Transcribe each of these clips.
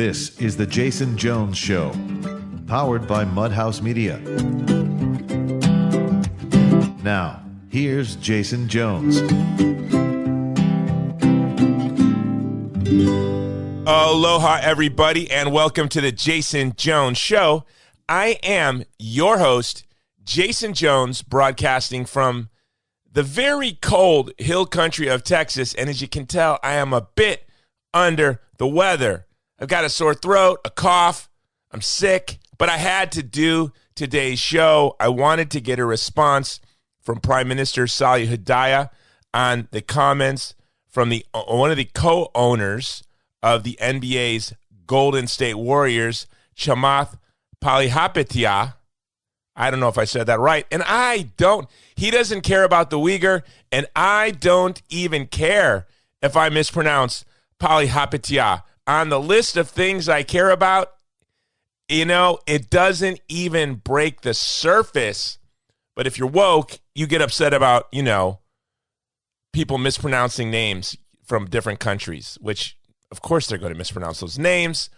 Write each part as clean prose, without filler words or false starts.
This is the Jason Jones Show, powered by Mudhouse Media. Now, here's Jason Jones. Aloha, everybody, and welcome to the Jason Jones Show. I am your host, Jason Jones, broadcasting from the very cold hill country of Texas, and as you can tell, I am a bit under the weather. I've got a sore throat, a cough, I'm sick, but I had to do today's show. I wanted to get a response from Prime Minister Hudayar on the comments from one of the co-owners of the NBA's Golden State Warriors, Chamath Palihapitiya. I don't know if I said that right. And he doesn't care about the Uyghur, and I don't even care if I mispronounce Palihapitiya. On the list of things I care about, it doesn't even break the surface. But if you're woke, you get upset about, people mispronouncing names from different countries, which, of course, they're going to mispronounce those names.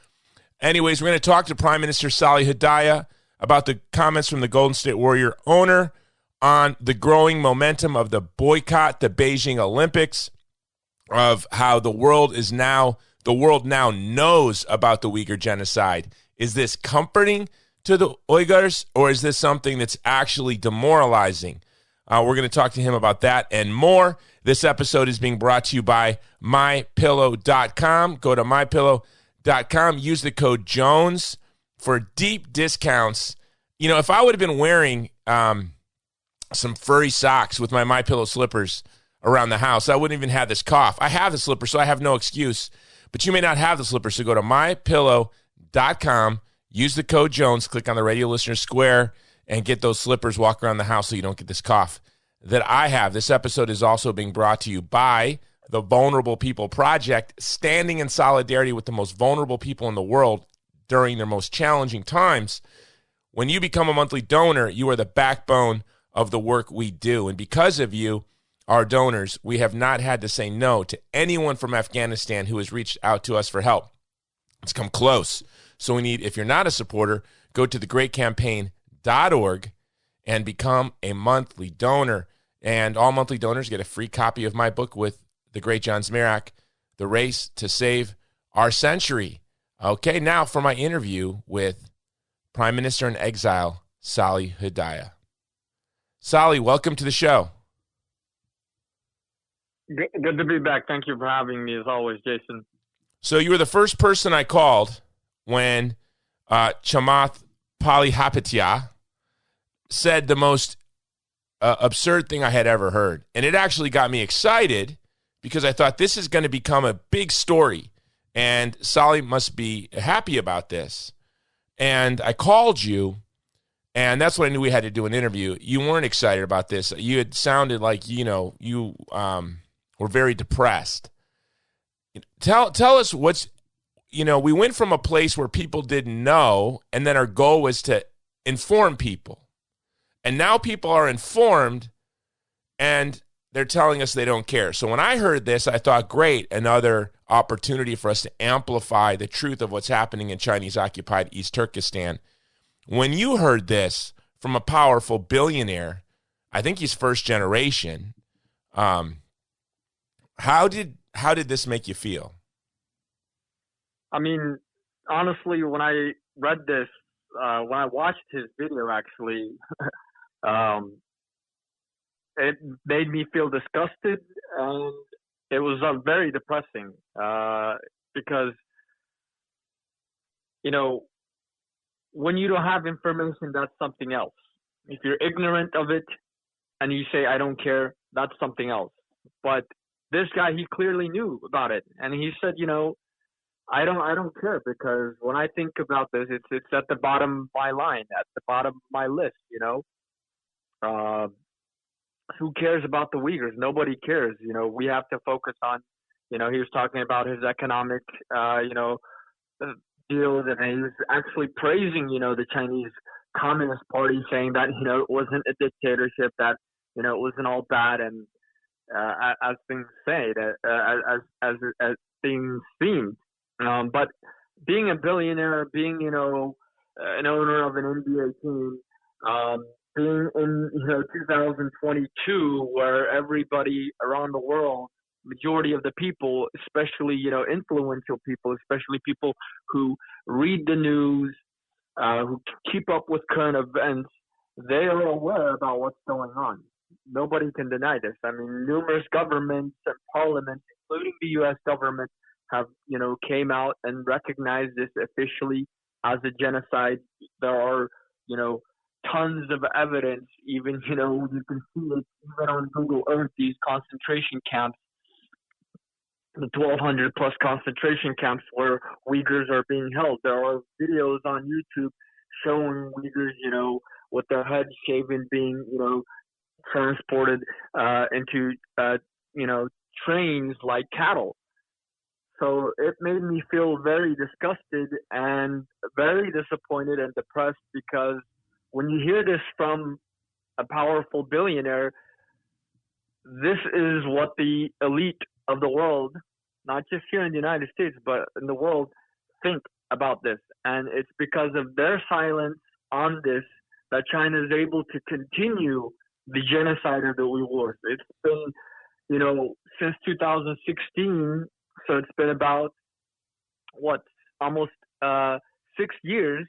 Anyways, we're going to talk to Prime Minister Hudayar about the comments from the Golden State Warrior owner on the growing momentum of the boycott, the Beijing Olympics, of how the world now knows about the Uyghur genocide. Is this comforting to the Uyghurs, or is this something that's actually demoralizing? We're going to talk to him about that and more. This episode is being brought to you by MyPillow.com. Go to MyPillow.com. Use the code Jones for deep discounts. If I would have been wearing some furry socks with my MyPillow slippers around the house, I wouldn't even have this cough. I have the slippers, so I have no excuse. But you may not have the slippers, so go to MyPillow.com. Use the code Jones. Click on the radio listener square and get those slippers. Walk around the house so you don't get this cough that I have. This episode is also being brought to you by the Vulnerable People Project, standing in solidarity with the most vulnerable people in the world during their most challenging times. When you become a monthly donor, you are the backbone of the work we do. And because of you, our donors, we have not had to say no to anyone from Afghanistan who has reached out to us for help. It's come close. So if you're not a supporter, go to thegreatcampaign.org and become a monthly donor. And all monthly donors get a free copy of my book with the great John Zmirak, The Race to Save Our Century. Okay, now for my interview with Prime Minister in Exile, Hudayar. Sali, welcome to the show. Good to be back. Thank you for having me, as always, Jason. So you were the first person I called when Chamath Palihapitiya said the most absurd thing I had ever heard. And it actually got me excited because I thought this is going to become a big story. And Sali must be happy about this. And I called you, and that's when I knew we had to do an interview. You weren't excited about this. You had sounded like, you were very depressed. Tell us we went from a place where people didn't know, and then our goal was to inform people. And now people are informed, and they're telling us they don't care. So when I heard this, I thought, great, another opportunity for us to amplify the truth of what's happening in Chinese-occupied East Turkestan. When you heard this from a powerful billionaire, I think he's first generation, how did this make you feel? I mean, honestly, when I read this, when I watched his video, actually, it made me feel disgusted, and it was very depressing because, when you don't have information, that's something else. If you're ignorant of it and you say, I don't care, that's something else. But this guy, he clearly knew about it. And he said, I don't care, because when I think about this, it's at the bottom of my line, at the bottom of my list, who cares about the Uyghurs? Nobody cares. We have to focus on, he was talking about his economic, deals, and he was actually praising, the Chinese Communist Party, saying that, it wasn't a dictatorship, that, it wasn't all bad. And as things say, that as things seemed. But being a billionaire, being, an owner of an NBA team, being in, 2022, where everybody around the world, majority of the people, especially, influential people, especially people who read the news, who keep up with current events, they are aware about what's going on. Nobody can deny this. I mean, numerous governments and parliaments, including the U.S. government, have, came out and recognized this officially as a genocide. There are, tons of evidence, even, you can see it even on Google Earth, these concentration camps, the 1,200 plus concentration camps where Uyghurs are being held. There are videos on YouTube showing Uyghurs, with their heads shaven, being, transported into, trains like cattle. So it made me feel very disgusted and very disappointed and depressed, because when you hear this from a powerful billionaire, this is what the elite of the world, not just here in the United States, but in the world, think about this. And it's because of their silence on this that China is able to continue the genocide of the Uyghurs. It's been, since 2016, so it's been about, almost 6 years,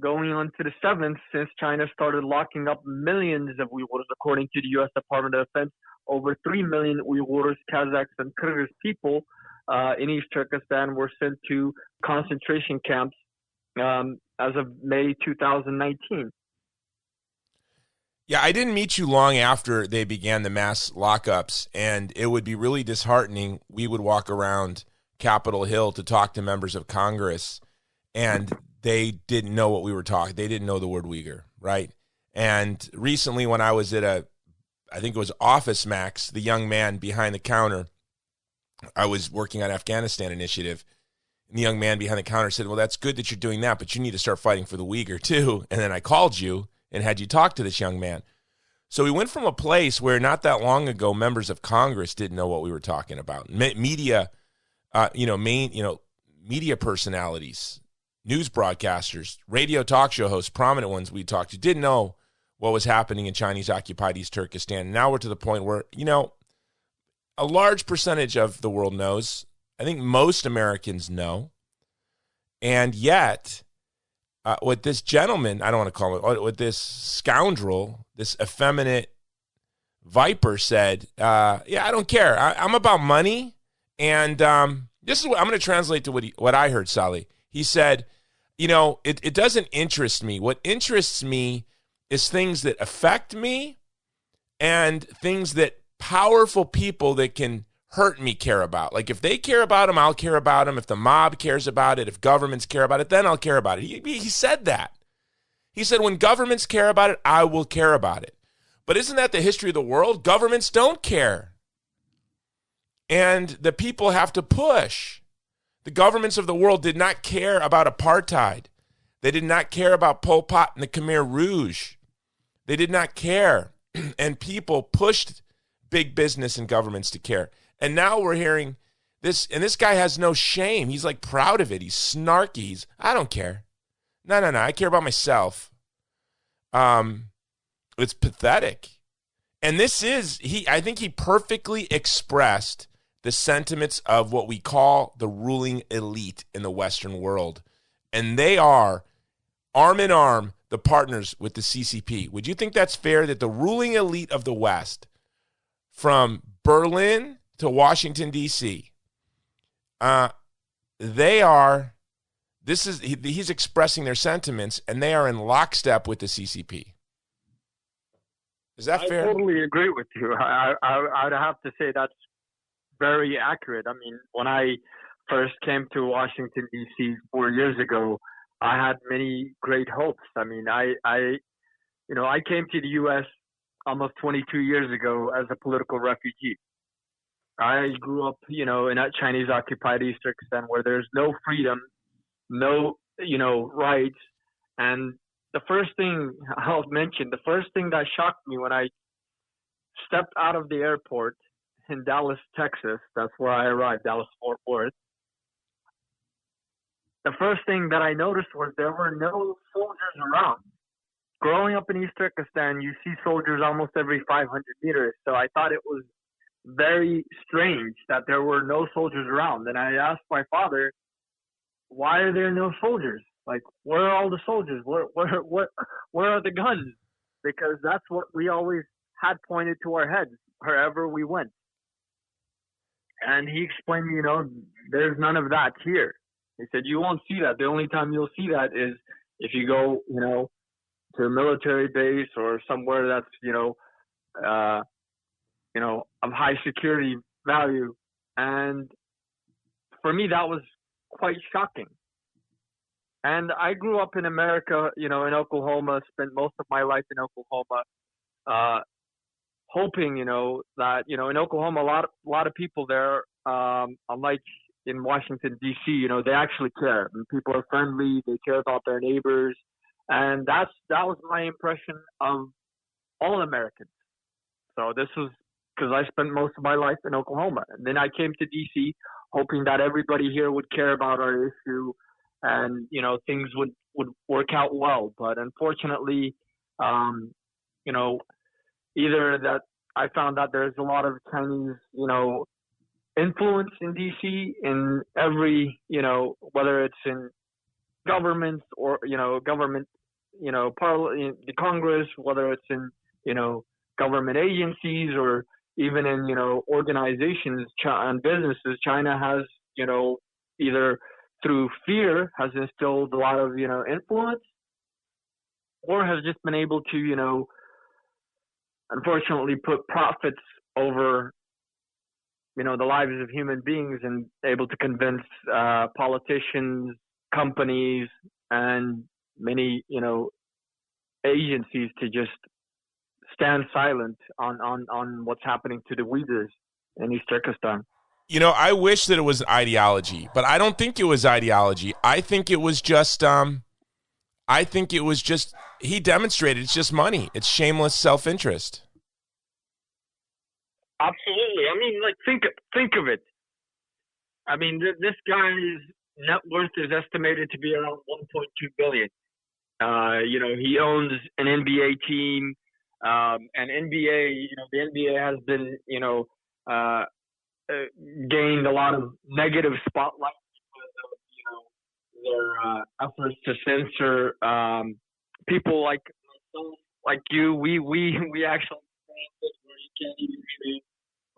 going on to the 7th, since China started locking up millions of Uyghurs. According to the U.S. Department of Defense, over 3 million Uyghurs, Kazakhs, and Kyrgyz people in East Turkestan were sent to concentration camps as of May 2019. Yeah, I didn't meet you long after they began the mass lockups, and it would be really disheartening. We would walk around Capitol Hill to talk to members of Congress, and they didn't know what we were talking. They didn't know the word Uyghur, right? And recently when I was at I think it was Office Max, the young man behind the counter, I was working on Afghanistan initiative, and the young man behind the counter said, well, that's good that you're doing that, but you need to start fighting for the Uyghur too. And then I called you and had you talk to this young man. So we went from a place where not that long ago, members of Congress didn't know what we were talking about. Media, media personalities, news broadcasters, radio talk show hosts, prominent ones we talked to, didn't know what was happening in Chinese-occupied East Turkestan. And now we're to the point where, a large percentage of the world knows. I think most Americans know. And yet, what this gentleman, I don't want to call it, what this scoundrel, this effeminate viper said, I don't care. I'm about money. And this is what I'm going to translate to what I heard, Sally. He said, it doesn't interest me. What interests me is things that affect me and things that powerful people that can hurt me care about. Like if they care about them, I'll care about them. If the mob cares about it, if governments care about it, then I'll care about it. He said that. He said, when governments care about it, I will care about it. But isn't that the history of the world? Governments don't care. And the people have to push. The governments of the world did not care about apartheid. They did not care about Pol Pot and the Khmer Rouge. They did not care. And people pushed big business and governments to care. And now we're hearing this, and this guy has no shame. He's like proud of it. He's snarky. I don't care. No. I care about myself. It's pathetic. And this is, I think he perfectly expressed the sentiments of what we call the ruling elite in the Western world. And they are arm in arm the partners with the CCP. Would you think that's fair that the ruling elite of the West, from Berlin to Washington, D.C., he's expressing their sentiments, and they are in lockstep with the CCP. Is that fair? I totally agree with you. I'd have to say that's very accurate. I mean, when I first came to Washington, D.C. 4 years ago, I had many great hopes. I mean, I came to the U.S. almost 22 years ago as a political refugee. I grew up, in a Chinese-occupied East Turkestan where there's no freedom, no, rights. And the first thing that shocked me when I stepped out of the airport in Dallas, Texas, that's where I arrived, Dallas Fort Worth, the first thing that I noticed was there were no soldiers around. Growing up in East Turkestan, you see soldiers almost every 500 meters. So I thought it was very strange that there were no soldiers around. And I asked my father, why are there no soldiers? Like, where are all the soldiers? Where are the guns? Because that's what we always had pointed to our heads wherever we went. And he explained, there's none of that here. He said, you won't see that. The only time you'll see that is if you go, to a military base or somewhere that's, of high security value. And for me, that was quite shocking. And I grew up in America, in Oklahoma, spent most of my life in Oklahoma, hoping, that, in Oklahoma, a lot of people there, unlike in Washington, D.C., they actually care. And people are friendly. They care about their neighbors. And that was my impression of all Americans. So this was because I spent most of my life in Oklahoma. And then I came to D.C. hoping that everybody here would care about our issue and, things would work out well. But unfortunately, either that I found that there's a lot of Chinese, influence in D.C. in every, whether it's in government or, government, the Congress, whether it's in, government agencies or even in, organizations and businesses. China has, either through fear has instilled a lot of, influence, or has just been able to, unfortunately put profits over, the lives of human beings and able to convince politicians, companies, and many, agencies to just stand silent on what's happening to the Uyghurs in East Turkestan. I wish that it was ideology, but I don't think it was ideology. I think it was just he demonstrated it's just money. It's shameless self-interest. Absolutely. I mean, like, think of it. I mean, this guy's net worth is estimated to be around 1.2 billion. He owns an NBA team, and NBA, the NBA has been, gained a lot of negative spotlight because of, their efforts to censor people like myself, like you. We actually where you can't even really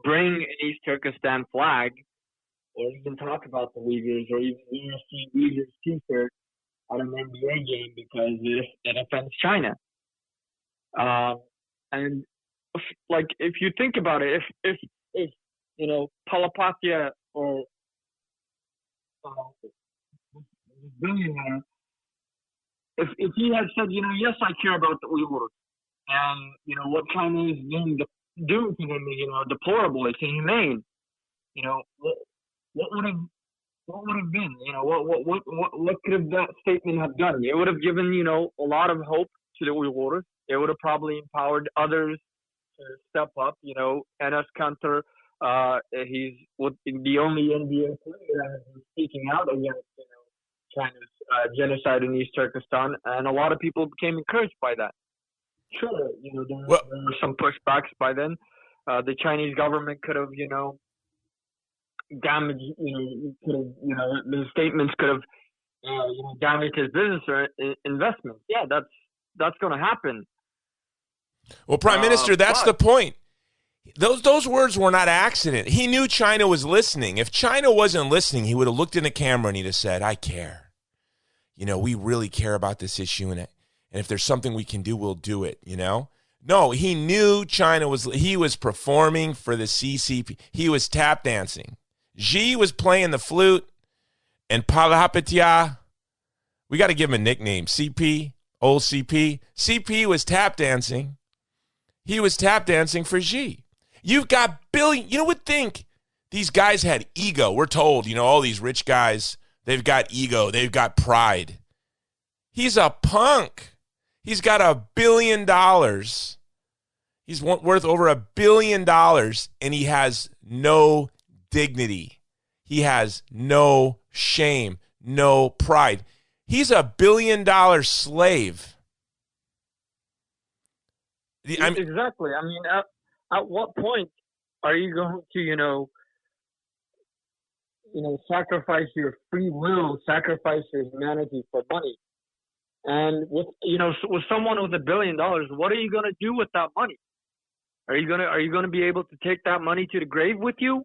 bring an East Turkestan flag or even talk about the Uyghurs or even see Uyghurs t-shirt at an NBA game because it offends China. And like, if you think about it, if Palapatia or billionaire, if he had said, yes, I care about the Uyghurs and what China is doing to them is, deplorable, it's inhumane. What would have been? What could have that statement have done? It would have given, a lot of hope to the Uyghurs. It would have probably empowered others to step up. Enes Kanter, he's the only NBA player that has been speaking out against, China's genocide in East Turkestan, and a lot of people became encouraged by that. Sure, there were some pushbacks by then. The Chinese government could have, damaged, the statements could have, damaged his business or investments. Yeah, that's going to happen. Well, Prime Minister, that's the point. Those words were not accident. He knew China was listening. If China wasn't listening, he would have looked in the camera and he'd have said, I care. We really care about this issue, and if there's something we can do, we'll do it, No, he knew he was performing for the CCP. He was tap dancing. Xi was playing the flute, and Palapatia, we got to give him a nickname, CP, old CP. CP was tap dancing. He was tap dancing for Xi. You've got you would think these guys had ego. We're told, all these rich guys, they've got ego. They've got pride. He's a punk. He's got $1 billion. He's worth over $1 billion, and he has no dignity. He has no shame, no pride. He's a billion-dollar slave. Exactly. I mean, at what point are you going to, sacrifice your free will, sacrifice your humanity for money? And with someone with $1 billion, what are you going to do with that money? Are you going to be able to take that money to the grave with you?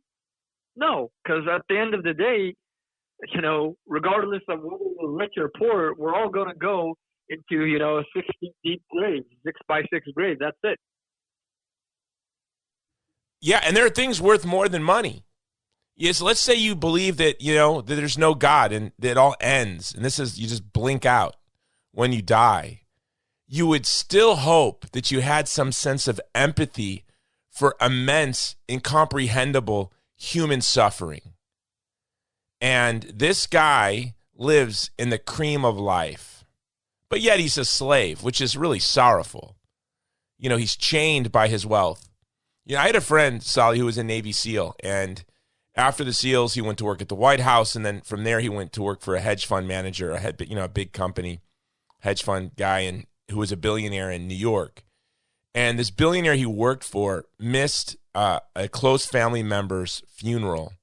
No, because at the end of the day, regardless of whether we're rich or poor, we're all going to go into, a 60-deep grave, 6x6 grave. That's it. Yeah, and there are things worth more than money. Yes, let's say you believe that, that there's no God and that it all ends, and you just blink out when you die. You would still hope that you had some sense of empathy for immense, incomprehensible human suffering. And this guy lives in the cream of life, but yet he's a slave, which is really sorrowful. He's chained by his wealth. I had a friend, Sally, who was a Navy SEAL, and after the SEALs, he went to work at the White House, and then from there he went to work for a hedge fund manager, a big company, hedge fund guy, and who was a billionaire in New York. And this billionaire he worked for missed a close family member's funeral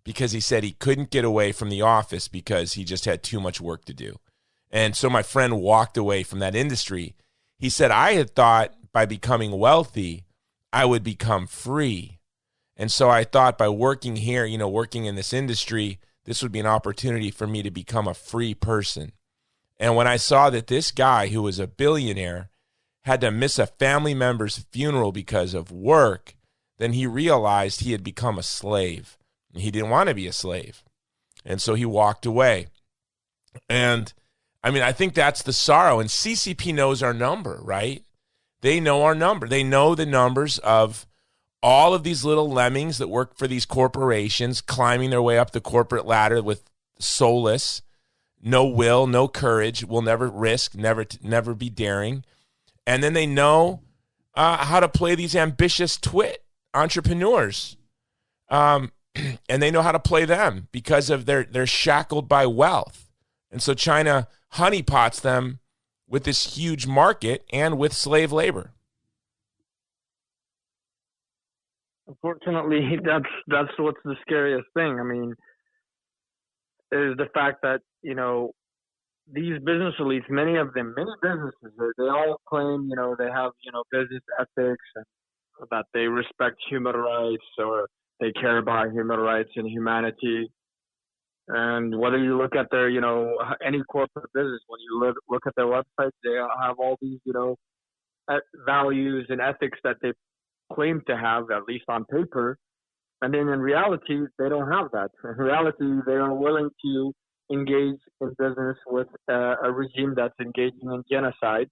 because he said he couldn't get away from the office because he just had too much work to do. And so my friend walked away from that industry. He said, I had thought by becoming wealthy, I would become free. And so I thought by working here, working in this industry, this would be an opportunity for me to become a free person. And when I saw that this guy who was a billionaire had to miss a family member's funeral because of work, then he realized he had become a slave. He didn't want to be a slave. And so he walked away. And I think that's the sorrow. And CCP knows our number, right? They know our number. They know the numbers of all of these little lemmings that work for these corporations, climbing their way up the corporate ladder with soulless, no will, no courage, will never risk, never be daring. And then they know how to play these ambitious twit entrepreneurs. And they know how to play them because of they're shackled by wealth. And so China honeypots them with this huge market and with slave labor. Unfortunately, that's what's the scariest thing. Is the fact that, these business elites, many businesses, they all claim, they have, business ethics and that they respect human rights or they care about human rights and humanity. And whether you look at their, any corporate business, when you look at their websites, they have all these, values and ethics that they claim to have, at least on paper. And then in reality, they don't have that. In reality, they are willing to engage in business with a regime that's engaging in genocide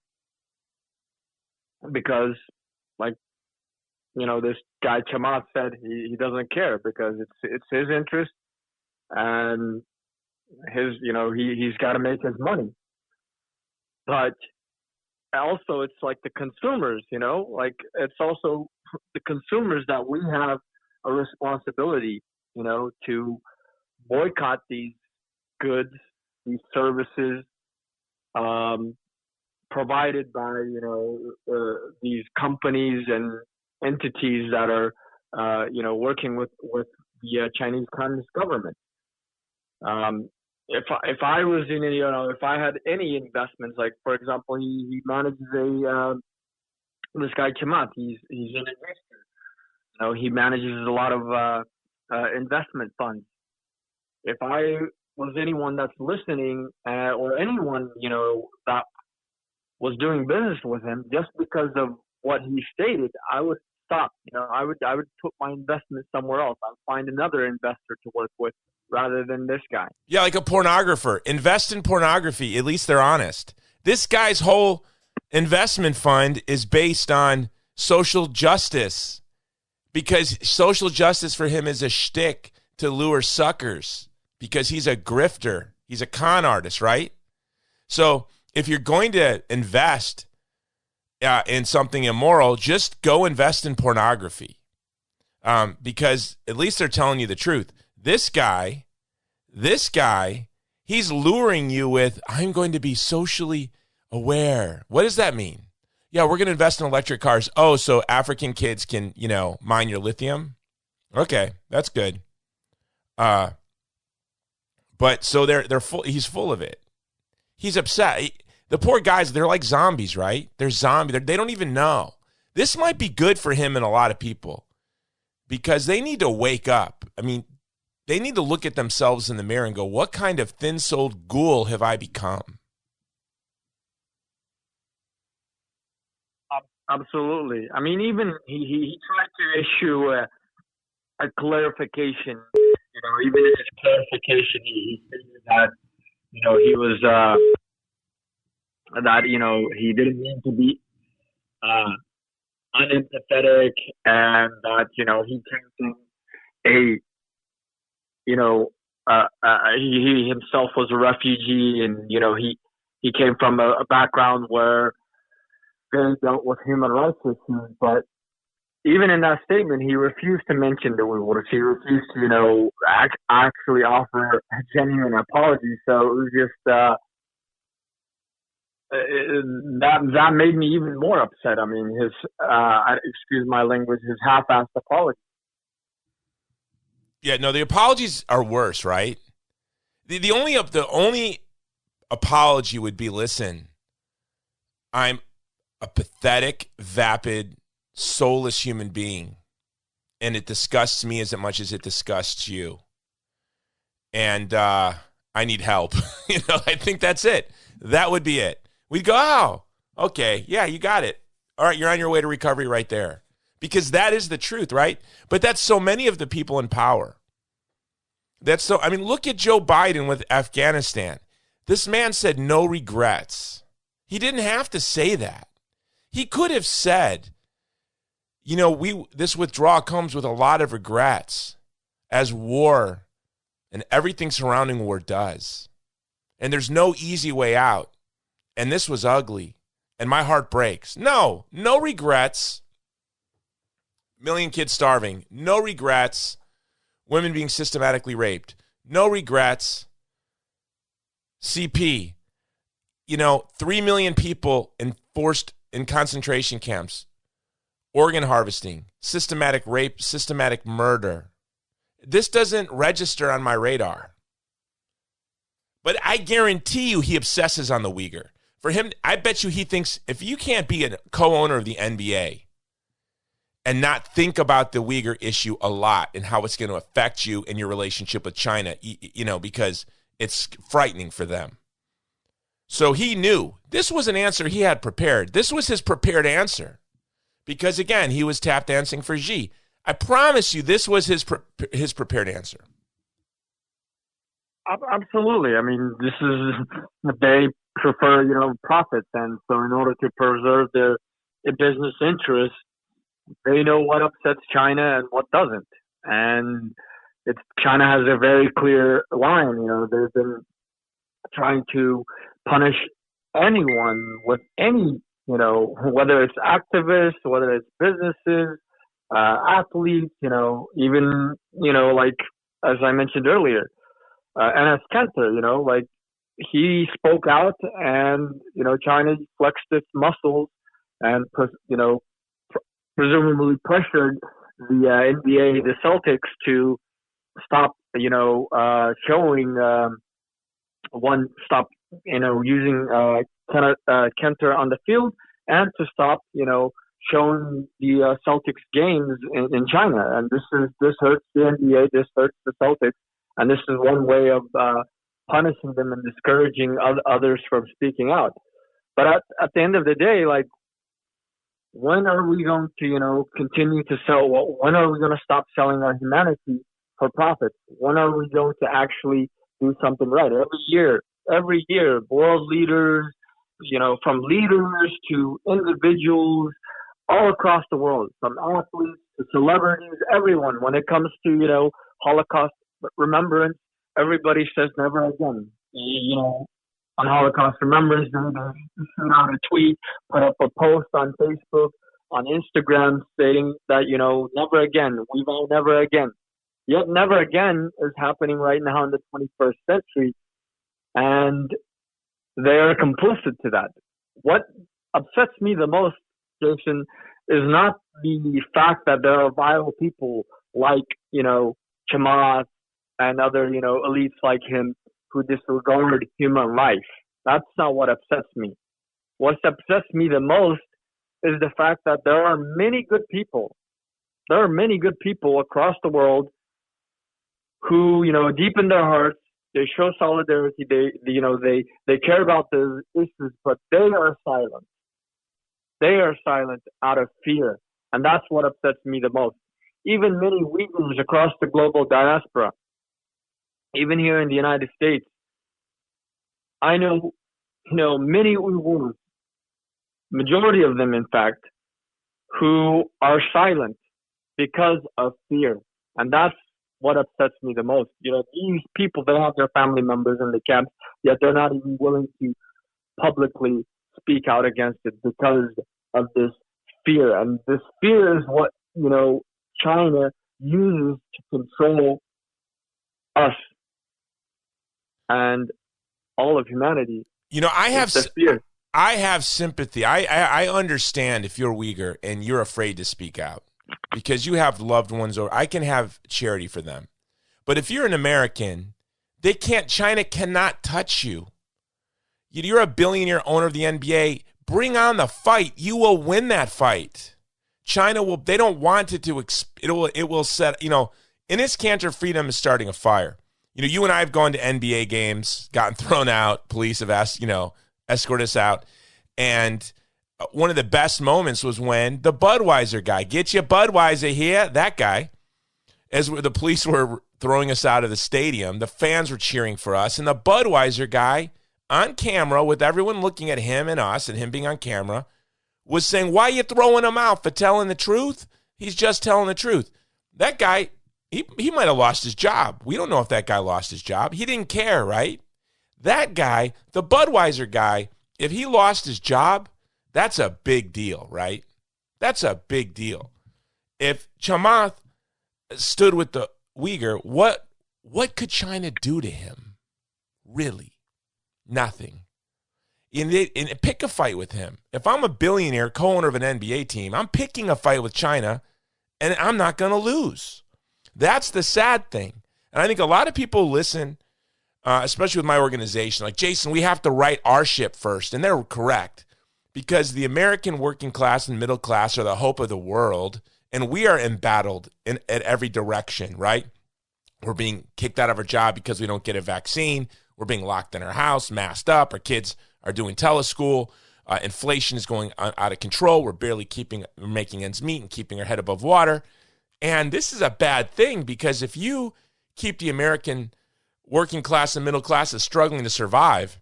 because, this guy Chamath said he doesn't care because it's his interest and he's got to make his money. But also it's like the consumers, it's also the consumers that we have a responsibility, to boycott these goods, these services, provided by, these companies and entities that are, working with the Chinese Communist government. If I was in, if I had any investments, like for example, he manages this guy Chamath, he's an investor. He manages a lot of investment funds. If I was anyone that's listening, or anyone that was doing business with him, just because of what he stated, I would stop. I would put my investment somewhere else. I'd find another investor to work with rather than this guy. Yeah, like a pornographer. Invest in pornography. At least they're honest. This guy's whole investment fund is based on social justice because social justice for him is a shtick to lure suckers because he's a grifter. He's a con artist, right? So if you're going to invest in something immoral, just go invest in pornography because at least they're telling you the truth. This guy, He's luring you with, I'm going to be socially aware. What does that mean? Yeah, we're going to invest in electric cars. Oh, so African kids can, mine your lithium? Okay, that's good. But so they're full. He's full of it. He's upset. The poor guys, they're like zombies, right? They're zombies. They don't even know. This might be good for him and a lot of people because they need to wake up. I mean, they need to look at themselves in the mirror and go, what kind of thin-souled ghoul have I become? Absolutely. I mean, even he tried to issue a clarification. Even in his clarification, he stated that he was that he didn't mean to be unempathetic, and that he came from he himself was a refugee, and he came from a background where they dealt with human rights issues. But even in that statement, he refused to mention the Uyghurs. He refused to actually offer a genuine apology. So it was just that made me even more upset. I mean, his excuse my language, his half-assed apology. Yeah, no, the apologies are worse, right? The only apology would be, listen, I'm a pathetic, vapid, soulless human being, and it disgusts me as much as it disgusts you. And I need help. I think that's it. That would be it. We'd go, oh, okay, yeah, you got it. All right, you're on your way to recovery right there. Because that is the truth, right? But that's so many of the people in power. Look at Joe Biden with Afghanistan. This man said no regrets. He didn't have to say that. He could have said, this withdrawal comes with a lot of regrets, as war and everything surrounding war does. And there's no easy way out. And this was ugly. And my heart breaks. No regrets. Million kids starving. No regrets. Women being systematically raped. No regrets. CP. 3 million people forced in concentration camps. Organ harvesting. Systematic rape. Systematic murder. This doesn't register on my radar. But I guarantee you he obsesses on the Uyghur. For him, I bet you he thinks if you can't be a co-owner of the NBA and not think about the Uyghur issue a lot and how it's going to affect you in your relationship with China, because it's frightening for them. So he knew this was an answer he had prepared. This was his prepared answer because, again, he was tap dancing for Xi. I promise you this was his prepared answer. Absolutely. I mean, this is they prefer, profits, and so in order to preserve their business interests, they know what upsets China and what doesn't. And China has a very clear line. They've been trying to punish anyone with any, whether it's activists, whether it's businesses, athletes, even, like as I mentioned earlier, Enes Kanter, he spoke out, and China flexed its muscles and presumably pressured the NBA, the Celtics, to stop showing using Kanter on the field, and to stop showing the Celtics games in China. And this hurts the NBA, this hurts the Celtics, and this is one way of punishing them and discouraging others from speaking out. But at the end of the day, when are we going to continue to sell? When are we going to stop selling our humanity for profit? When are we going to actually do something right? Every year, world leaders, from leaders to individuals all across the world, from athletes to celebrities, everyone, when it comes to, Holocaust remembrance, everybody says never again. On Holocaust Remembrance Day, they shoot out a tweet, put up a post on Facebook, on Instagram stating that, never again, we vow never again. Yet never again is happening right now in the 21st century. and they are complicit to that. What upsets me the most, Jason, is not the fact that there are vile people like, Chamath and other, elites like him who disregard human life. That's not what upsets me. What upsets me the most is the fact that there are many good people. There are many good people across the world who, deep in their hearts, they show solidarity. They care about the issues, but they are silent. They are silent out of fear, and that's what upsets me the most. Even many Uyghurs across the global diaspora, even here in the United States, I know, many Uyghurs, majority of them, in fact, who are silent because of fear, and that's what upsets me the most. These people, they have their family members in the camps, yet they're not even willing to publicly speak out against it because of this fear. And this fear is what, China uses to control us and all of humanity. I have sympathy. I understand if you're Uyghur and you're afraid to speak out because you have loved ones, or I can have charity for them. But if you're an American, China cannot touch you. You're a billionaire owner of the NBA. Bring on the fight. You will win that fight. China will, they don't want it to, it will set, Enes Kanter Freedom is starting a fire. You and I have gone to NBA games, gotten thrown out. Police have asked, escort us out. And one of the best moments was when the Budweiser guy, get your Budweiser here, that guy, as the police were throwing us out of the stadium, the fans were cheering for us. And the Budweiser guy, on camera, with everyone looking at him and us and him being on camera, was saying, why are you throwing him out for telling the truth? He's just telling the truth. That guy, he might have lost his job. We don't know if that guy lost his job. He didn't care, right? That guy, the Budweiser guy, if he lost his job, that's a big deal, right? That's a big deal. If Chamath stood with the Uyghur, what could China do to him? Really? Nothing. And pick a fight with him. If I'm a billionaire co-owner of an NBA team, I'm picking a fight with China, and I'm not going to lose. That's the sad thing. And I think a lot of people listen, especially with my organization, like, Jason, we have to right our ship first. And they're correct, because the American working class and middle class are the hope of the world, and we are embattled at every direction, right? We're being kicked out of our job because we don't get a vaccine. We're being locked in our house, masked up. Our kids are doing teleschool. Inflation is going out of control. We're barely making ends meet and keeping our head above water. And this is a bad thing, because if you keep the American working class and middle classes struggling to survive,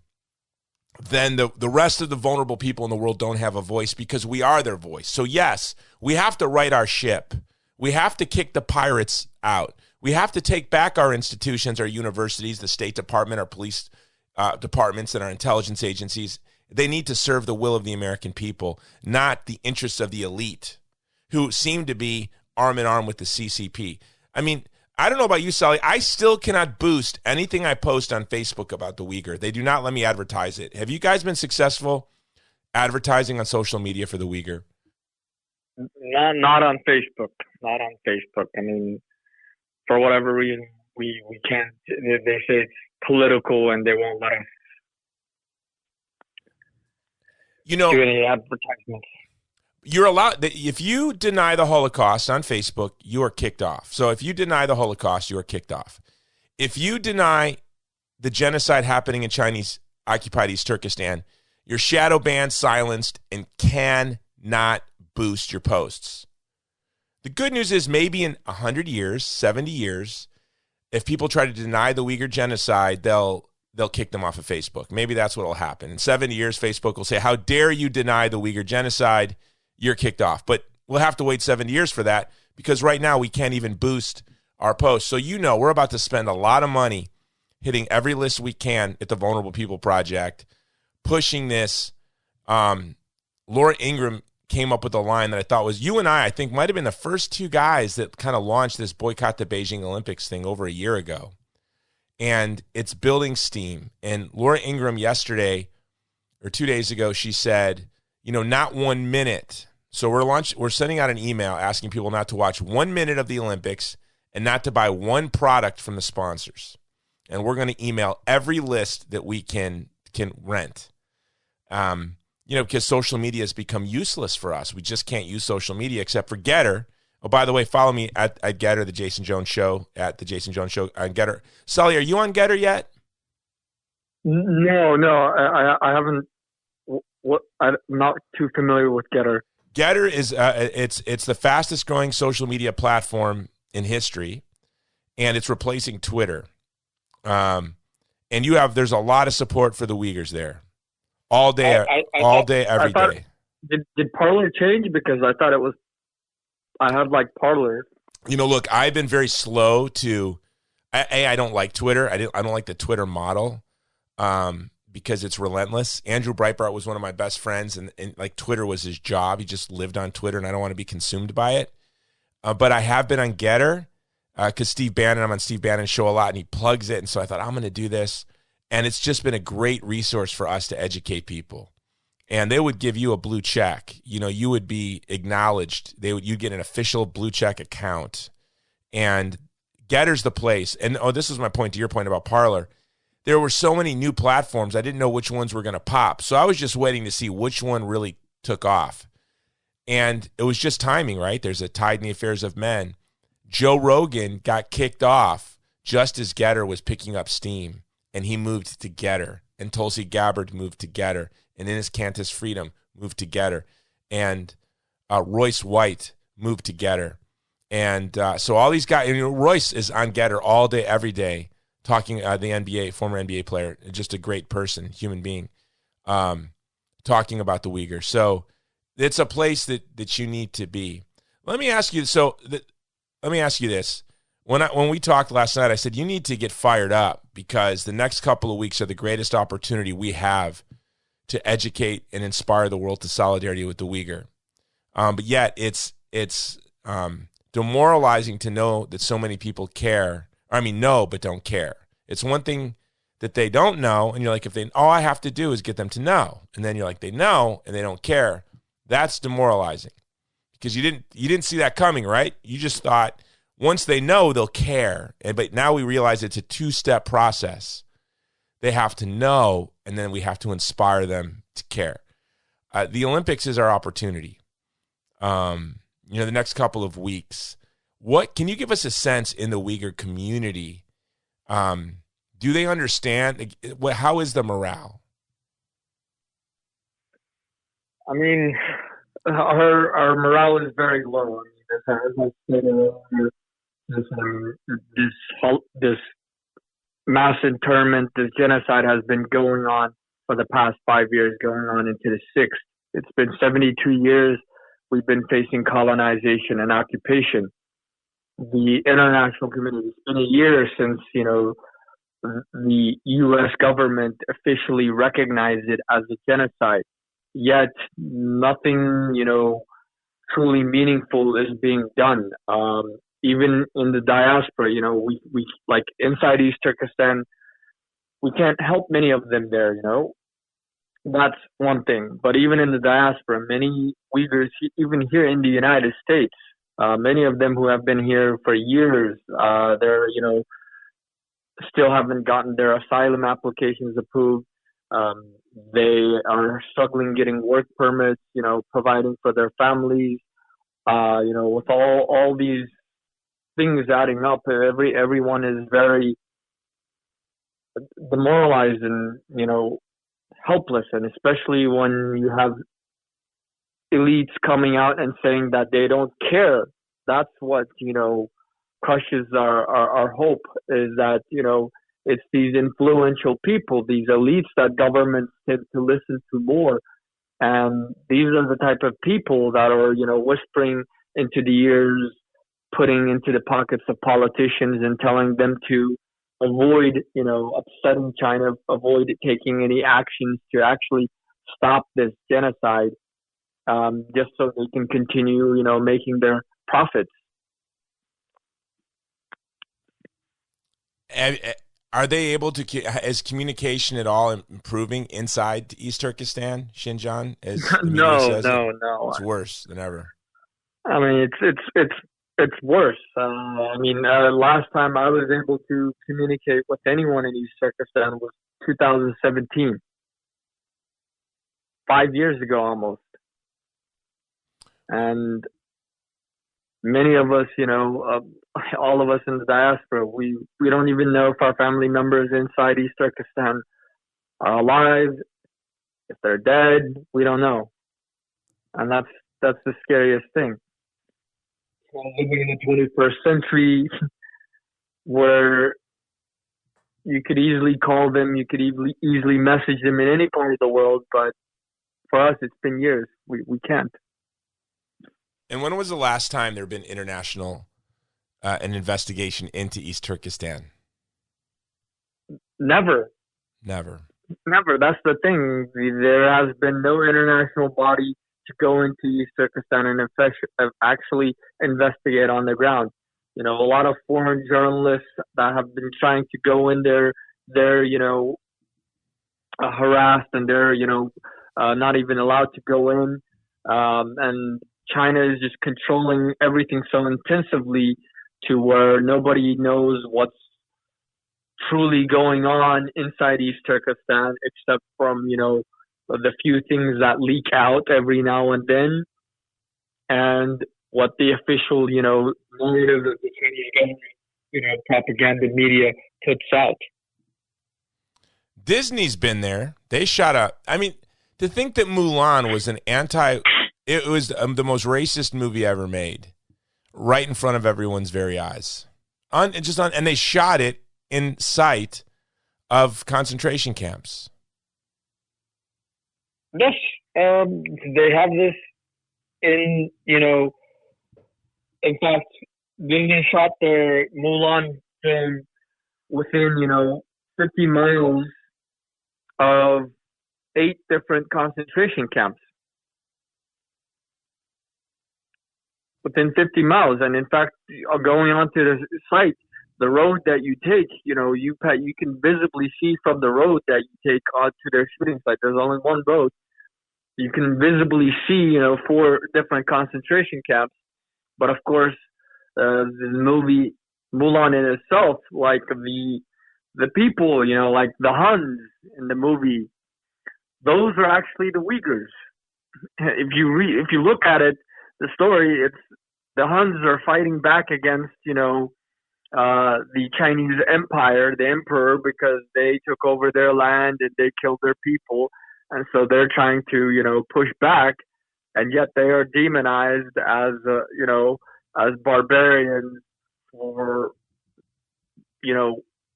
then the rest of the vulnerable people in the world don't have a voice, because we are their voice. So yes, we have to right our ship. We have to kick the pirates out. We have to take back our institutions, our universities, the State Department, our police departments, and our intelligence agencies. They need to serve the will of the American people, not the interests of the elite, who seem to be arm in arm with the CCP. I mean, I don't know about you, Sally. I still cannot boost anything I post on Facebook about the Uyghur. They do not let me advertise it. Have you guys been successful advertising on social media for the Uyghur? Not on Facebook. Not on Facebook. I mean, for whatever reason, we can't. They say it's political, and they won't let us do any advertisements. You're allowed, if you deny the Holocaust on Facebook, you are kicked off. So if you deny the Holocaust, you are kicked off. If you deny the genocide happening in Chinese-occupied East Turkestan, you're shadow banned, silenced, and cannot boost your posts. The good news is, maybe in 100 years, 70 years, if people try to deny the Uyghur genocide, they'll kick them off of Facebook. Maybe that's what will happen. In 70 years, Facebook will say, how dare you deny the Uyghur genocide? You're kicked off. But we'll have to wait 70 years for that, because right now we can't even boost our posts. So we're about to spend a lot of money hitting every list we can at the Vulnerable People Project, pushing this. Laura Ingraham came up with a line that I thought was, you and I think might have been the first two guys that kind of launched this boycott the Beijing Olympics thing over a year ago. and it's building steam. And Laura Ingraham yesterday or 2 days ago, she said, not 1 minute. So we're sending out an email asking people not to watch 1 minute of the Olympics and not to buy one product from the sponsors. And we're going to email every list that we can rent. Because social media has become useless for us. We just can't use social media except for Getter. Oh, by the way, follow me at Getter, The Jason Jones Show, at The Jason Jones Show on Getter. Sully, are you on Getter yet? No, I haven't. I'm not too familiar with Getter. Getter is it's the fastest growing social media platform in history, and it's replacing Twitter. And there's a lot of support for the Uyghurs there, all day, every day. Did Parler change? Because I thought I had like Parler. Look, I've been very slow to. I don't like Twitter. I don't like the Twitter model. Because it's relentless. Andrew Breitbart was one of my best friends, and like Twitter was his job. He just lived on Twitter, and I don't want to be consumed by it. But I have been on Getter because I'm on Steve Bannon's show a lot, and he plugs it. And so I thought, I'm going to do this. And it's just been a great resource for us to educate people. And they would give you a blue check. You would be acknowledged. You'd get an official blue check account. And Getter's the place. And this is my point to your point about Parler. There were so many new platforms, I didn't know which ones were going to pop. So I was just waiting to see which one really took off. And it was just timing, right? There's a tide in the affairs of men. Joe Rogan got kicked off just as Getter was picking up steam, and he moved to Getter. And Tulsi Gabbard moved to Getter. And Ines Cantus Freedom moved to Getter. And Royce White moved to Getter. And so all these guys, Royce is on Getter all day, every day. Talking the NBA, former NBA player, just a great person, human being, talking about the Uyghurs. So it's a place that you need to be. Let me ask you. Let me ask you this. When we talked last night, I said you need to get fired up because the next couple of weeks are the greatest opportunity we have to educate and inspire the world to solidarity with the Uyghur. But yet it's demoralizing to know that so many people care. Know, but don't care. It's one thing that they don't know, and you're like, all I have to do is get them to know. And then you're like, they know, and they don't care. That's demoralizing because you didn't see that coming, right? You just thought once they know, they'll care. But now we realize it's a two-step process. They have to know, and then we have to inspire them to care. The Olympics is our opportunity. The next couple of weeks. What can you give us a sense in the Uyghur community? Do they understand? How is the morale? Our morale is very low. As I said earlier, this mass internment, this genocide has been going on for the past 5 years, going on into the sixth. It's been 72 years. We've been facing colonization and occupation. The international community. It's been a year since, the U.S. government officially recognized it as a genocide. Yet nothing, truly meaningful is being done. Even in the diaspora, we like inside East Turkestan, we can't help many of them there, That's one thing. But even in the diaspora, many Uyghurs, even here in the United States, many of them who have been here for years, they're, still haven't gotten their asylum applications approved. They are struggling getting work permits, providing for their families. With all these things adding up, everyone is very demoralized and, helpless. And especially when you have elites coming out and saying that they don't care. That's what, crushes our hope, is that, it's these influential people, these elites that governments tend to listen to more. And these are the type of people that are, whispering into the ears, putting into the pockets of politicians and telling them to avoid, upsetting China, avoid taking any actions to actually stop this genocide, just so they can continue, making their profits. Are they able to? Is communication at all improving inside East Turkestan, Xinjiang? As the media No, says, no. it's worse than ever. I mean, it's worse. I mean, last time I was able to communicate with anyone in East Turkestan was 2017, 5 years ago almost. And many of us, all of us in the diaspora, we don't even know if our family members inside East Turkestan are alive, if they're dead. We don't know, and that's the scariest thing. Living in the 21st century, where you could easily call them, you could easily message them in any part of the world, but for us, it's been years. We can't. And when was the last time there had been international an investigation into East Turkestan? Never. That's the thing. There has been no international body to go into East Turkestan and actually investigate on the ground. A lot of foreign journalists that have been trying to go in there, they're harassed, and they're not even allowed to go in. And China is just controlling everything so intensively to where nobody knows what's truly going on inside East Turkestan, except from, the few things that leak out every now and then, and what the official, narrative of the Chinese government, propaganda media puts out. Disney's been there. They shot up. I mean, to think that Mulan was it was the most racist movie ever made, right in front of everyone's very eyes. And they shot it in sight of concentration camps. Yes, they have this in, in fact, Disney shot their Mulan film within, 50 miles of 8 different concentration camps. Within 50 miles. And in fact, going onto the site, the road that you take, you can visibly see from the road that you take onto their shooting site. There's only one road. You can visibly see, 4 different concentration camps. But of course, the movie Mulan in itself, like the people, like the Huns in the movie, those are actually the Uyghurs. If you look at it, the story, it's the Huns are fighting back against, the Chinese Empire, the emperor, because they took over their land and they killed their people. And so they're trying to, push back, and yet they are demonized as, as barbarians for,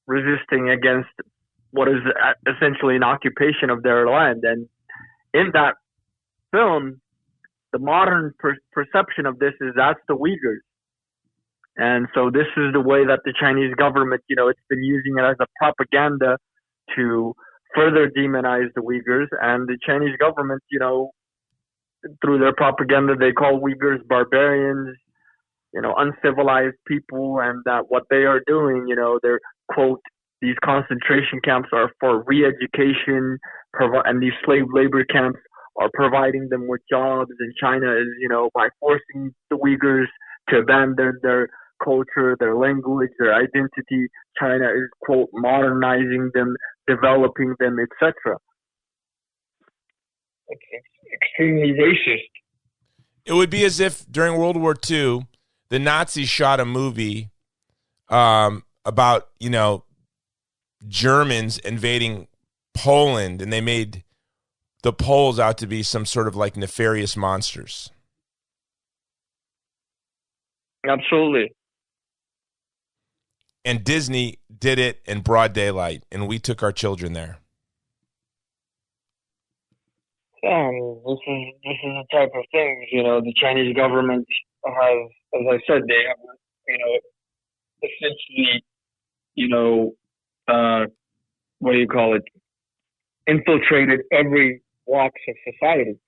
resisting against what is essentially an occupation of their land. And in that film, the modern perception of this is that's the Uyghurs. And so this is the way that the Chinese government, it's been using it as a propaganda to further demonize the Uyghurs. And the Chinese government, through their propaganda, they call Uyghurs barbarians, uncivilized people, and that what they are doing, they're, quote, these concentration camps are for re-education, and these slave labor camps are providing them with jobs. And China is, by forcing the Uyghurs to abandon their culture, their language, their identity, China is, quote, modernizing them, developing them, etc. It's extremely racist. It would be as if during World War II, the Nazis shot a movie about, Germans invading Poland, and they made the Poles out to be some sort of like nefarious monsters. Absolutely. And Disney did it in broad daylight, and we took our children there. This is the type of things, the Chinese government has, as I said, they have, essentially, what do you call it, infiltrated every walks of society.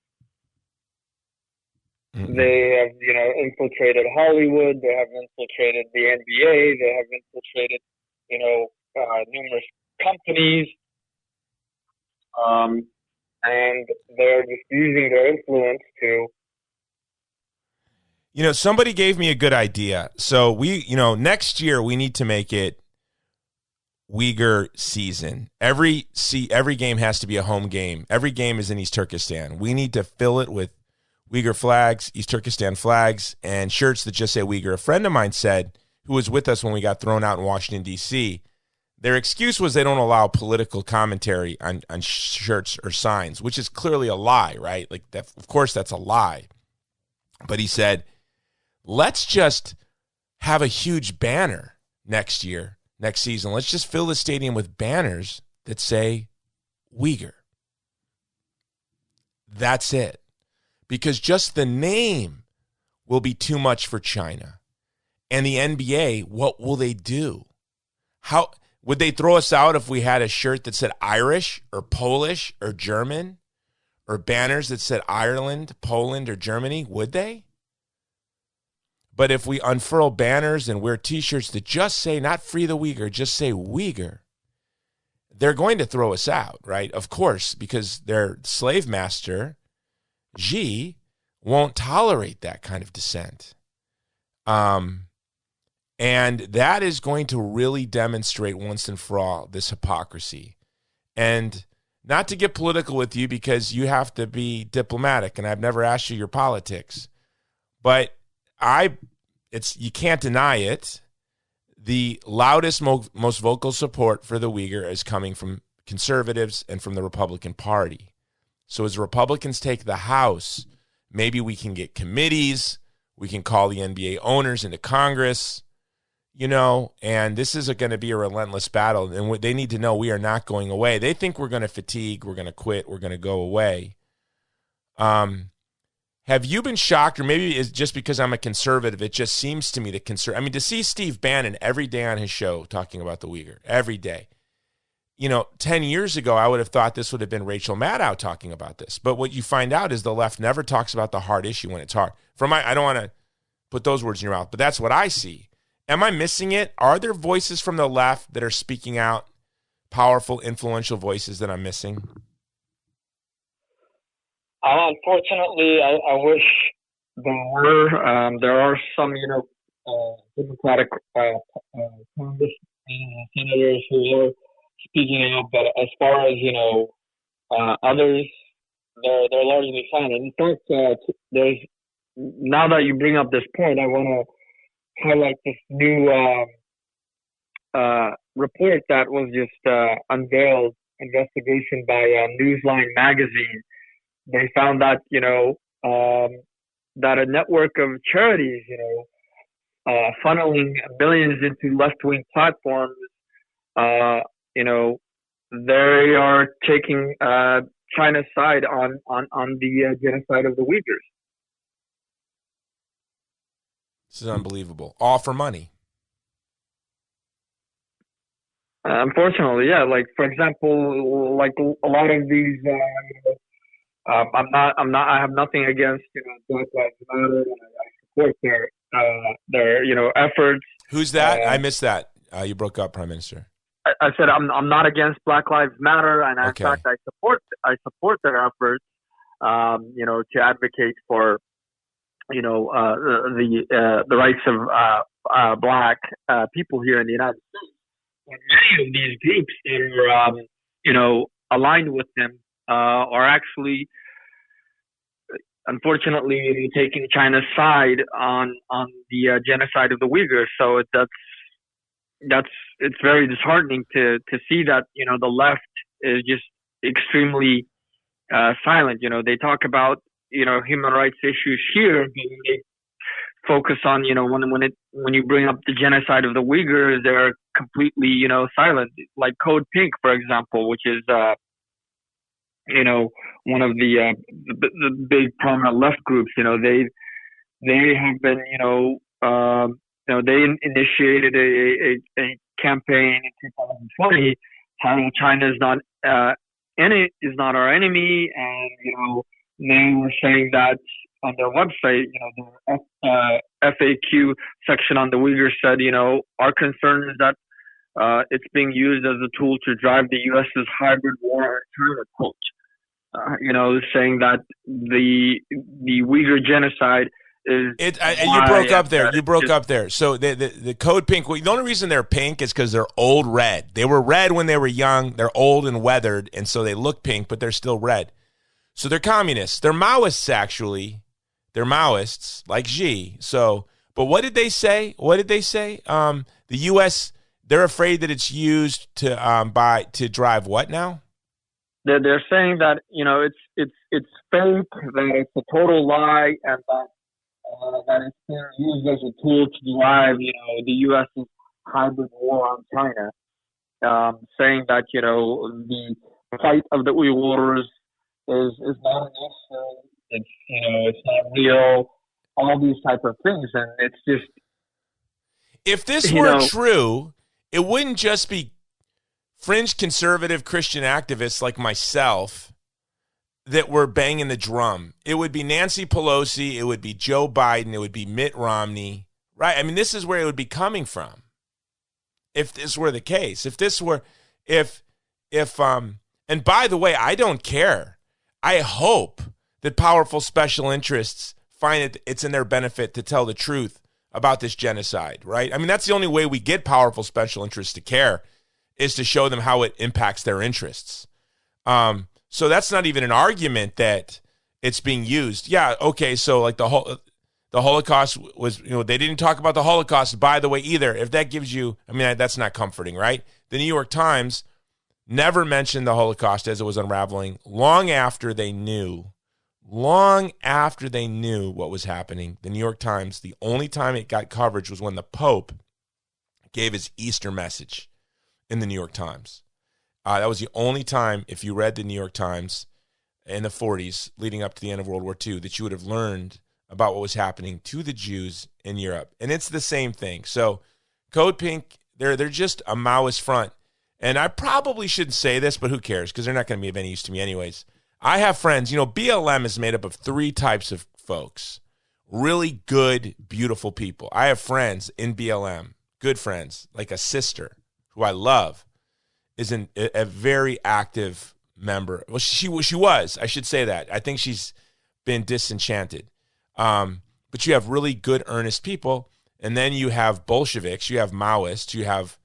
Mm-hmm. They have, infiltrated Hollywood. They have infiltrated the NBA. They have infiltrated, numerous companies, and they're just using their influence to. Somebody gave me a good idea. So next year we need to make it Uyghur season. Every game has to be a home game. Every game is in East Turkestan. We need to fill it with Uyghur flags, East Turkestan flags, and shirts that just say Uyghur. A friend of mine said, who was with us when we got thrown out in Washington, D.C., their excuse was they don't allow political commentary on shirts or signs, which is clearly a lie, right? Like, that, of course, that's a lie. But he said, let's just have a huge banner next season. Let's just fill the stadium with banners that say Uyghur. That's it. Because just the name will be too much for China. And the NBA, what will they do? How would they throw us out if we had a shirt that said Irish or Polish or German, or banners that said Ireland, Poland, or Germany? Would they? But if we unfurl banners and wear T-shirts that just say, not Free the Uyghur, just say Uyghur, they're going to throw us out, right? Of course, because their slave master, Xi, won't tolerate that kind of dissent. And that is going to really demonstrate once and for all this hypocrisy. And not to get political with you, because you have to be diplomatic, and I've never asked you your politics, but you can't deny it. The loudest, most vocal support for the Uyghur is coming from conservatives and from the Republican Party. So as Republicans take the House, maybe we can get committees, we can call the NBA owners into Congress, and this is going to be a relentless battle. And they need to know we are not going away. They think we're going to fatigue, we're going to quit, we're going to go away. Have you been shocked, or maybe it's just because I'm a conservative, it just seems to me that to see Steve Bannon every day on his show talking about the Uyghur, every day. 10 years ago, I would have thought this would have been Rachel Maddow talking about this. But what you find out is the left never talks about the hard issue when it's hard. I don't want to put those words in your mouth, but that's what I see. Am I missing it? Are there voices from the left that are speaking out, powerful, influential voices that I'm missing? Unfortunately, I wish there were. There are some, Democratic Congress senators who are speaking out, but as far as others, they're largely silent. In fact, there's, now that you bring up this point, I want to highlight this new report that was just unveiled, investigation by Newsline magazine. They found that that a network of charities, funneling billions into left-wing platforms, they are taking China's side on the genocide of the Uyghurs. This is unbelievable. All for money. Unfortunately, yeah. Like, for example, like a lot of these, I have nothing against Black Lives Matter, and I support their efforts. Who's that? I missed that. You broke up, Prime Minister. I said I'm not against Black Lives Matter, and in fact I support their efforts. To advocate for the rights of Black people here in the United States. And many of these groups that are aligned with them are actually, unfortunately, taking China's side on the genocide of the Uyghurs. So it's very disheartening to see that the left is just extremely silent. They talk about human rights issues here, but when they focus on when you bring up the genocide of the Uyghurs, they're completely silent. Like Code Pink, for example, which is one of the big prominent left groups. They have been they initiated a campaign in 2020 telling China is not our enemy, and they were saying that on their website, the FAQ section on the Uyghurs said, our concern is that it's being used as a tool to drive the U.S.'s hybrid war on China, quote. Saying that the Uyghur genocide is you broke up there. You broke up there. So the code pink, the only reason they're pink is because they're old red. They were red when they were young. They're old and weathered, and so they look pink, but they're still red. So they're communists. They're Maoists, actually. They're Maoists, like Xi. So, but what did they say? The U.S., they're afraid that it's used to drive what now? They're saying that it's fake, that it's a total lie, and that it's being used as a tool to drive the U.S.'s hybrid war on China. Saying that the fight of the Uyghurs is not an issue. It's not real. All these type of things, and it's just. If this were true, it wouldn't just be fringe conservative Christian activists like myself that were banging the drum. It would be Nancy Pelosi, it would be Joe Biden, it would be Mitt Romney, right? I mean, this is where it would be coming from. If this were the case, and by the way, I don't care. I hope that powerful special interests find it's in their benefit to tell the truth about this genocide, right? I mean, that's the only way we get powerful special interests to care, is to show them how it impacts their interests. So that's not even an argument that it's being used. Yeah, okay, so like the Holocaust was, they didn't talk about the Holocaust, by the way, either. If that gives you, that's not comforting, right? The New York Times never mentioned the Holocaust as it was unraveling long after they knew what was happening. The New York Times, the only time it got coverage was when the Pope gave his Easter message in the New York Times. That was the only time, if you read the New York Times in the 40s, leading up to the end of World War II, that you would have learned about what was happening to the Jews in Europe. And it's the same thing. So Code Pink, they're just a Maoist front. And I probably shouldn't say this, but who cares? Because they're not going to be of any use to me anyways. I have friends. BLM is made up of three types of folks. Really good, beautiful people. I have friends in BLM, good friends, like a sister who I love, is a very active member. Well, she was. I should say that. I think she's been disenchanted. But you have really good, earnest people, and then you have Bolsheviks, you have Maoists, you have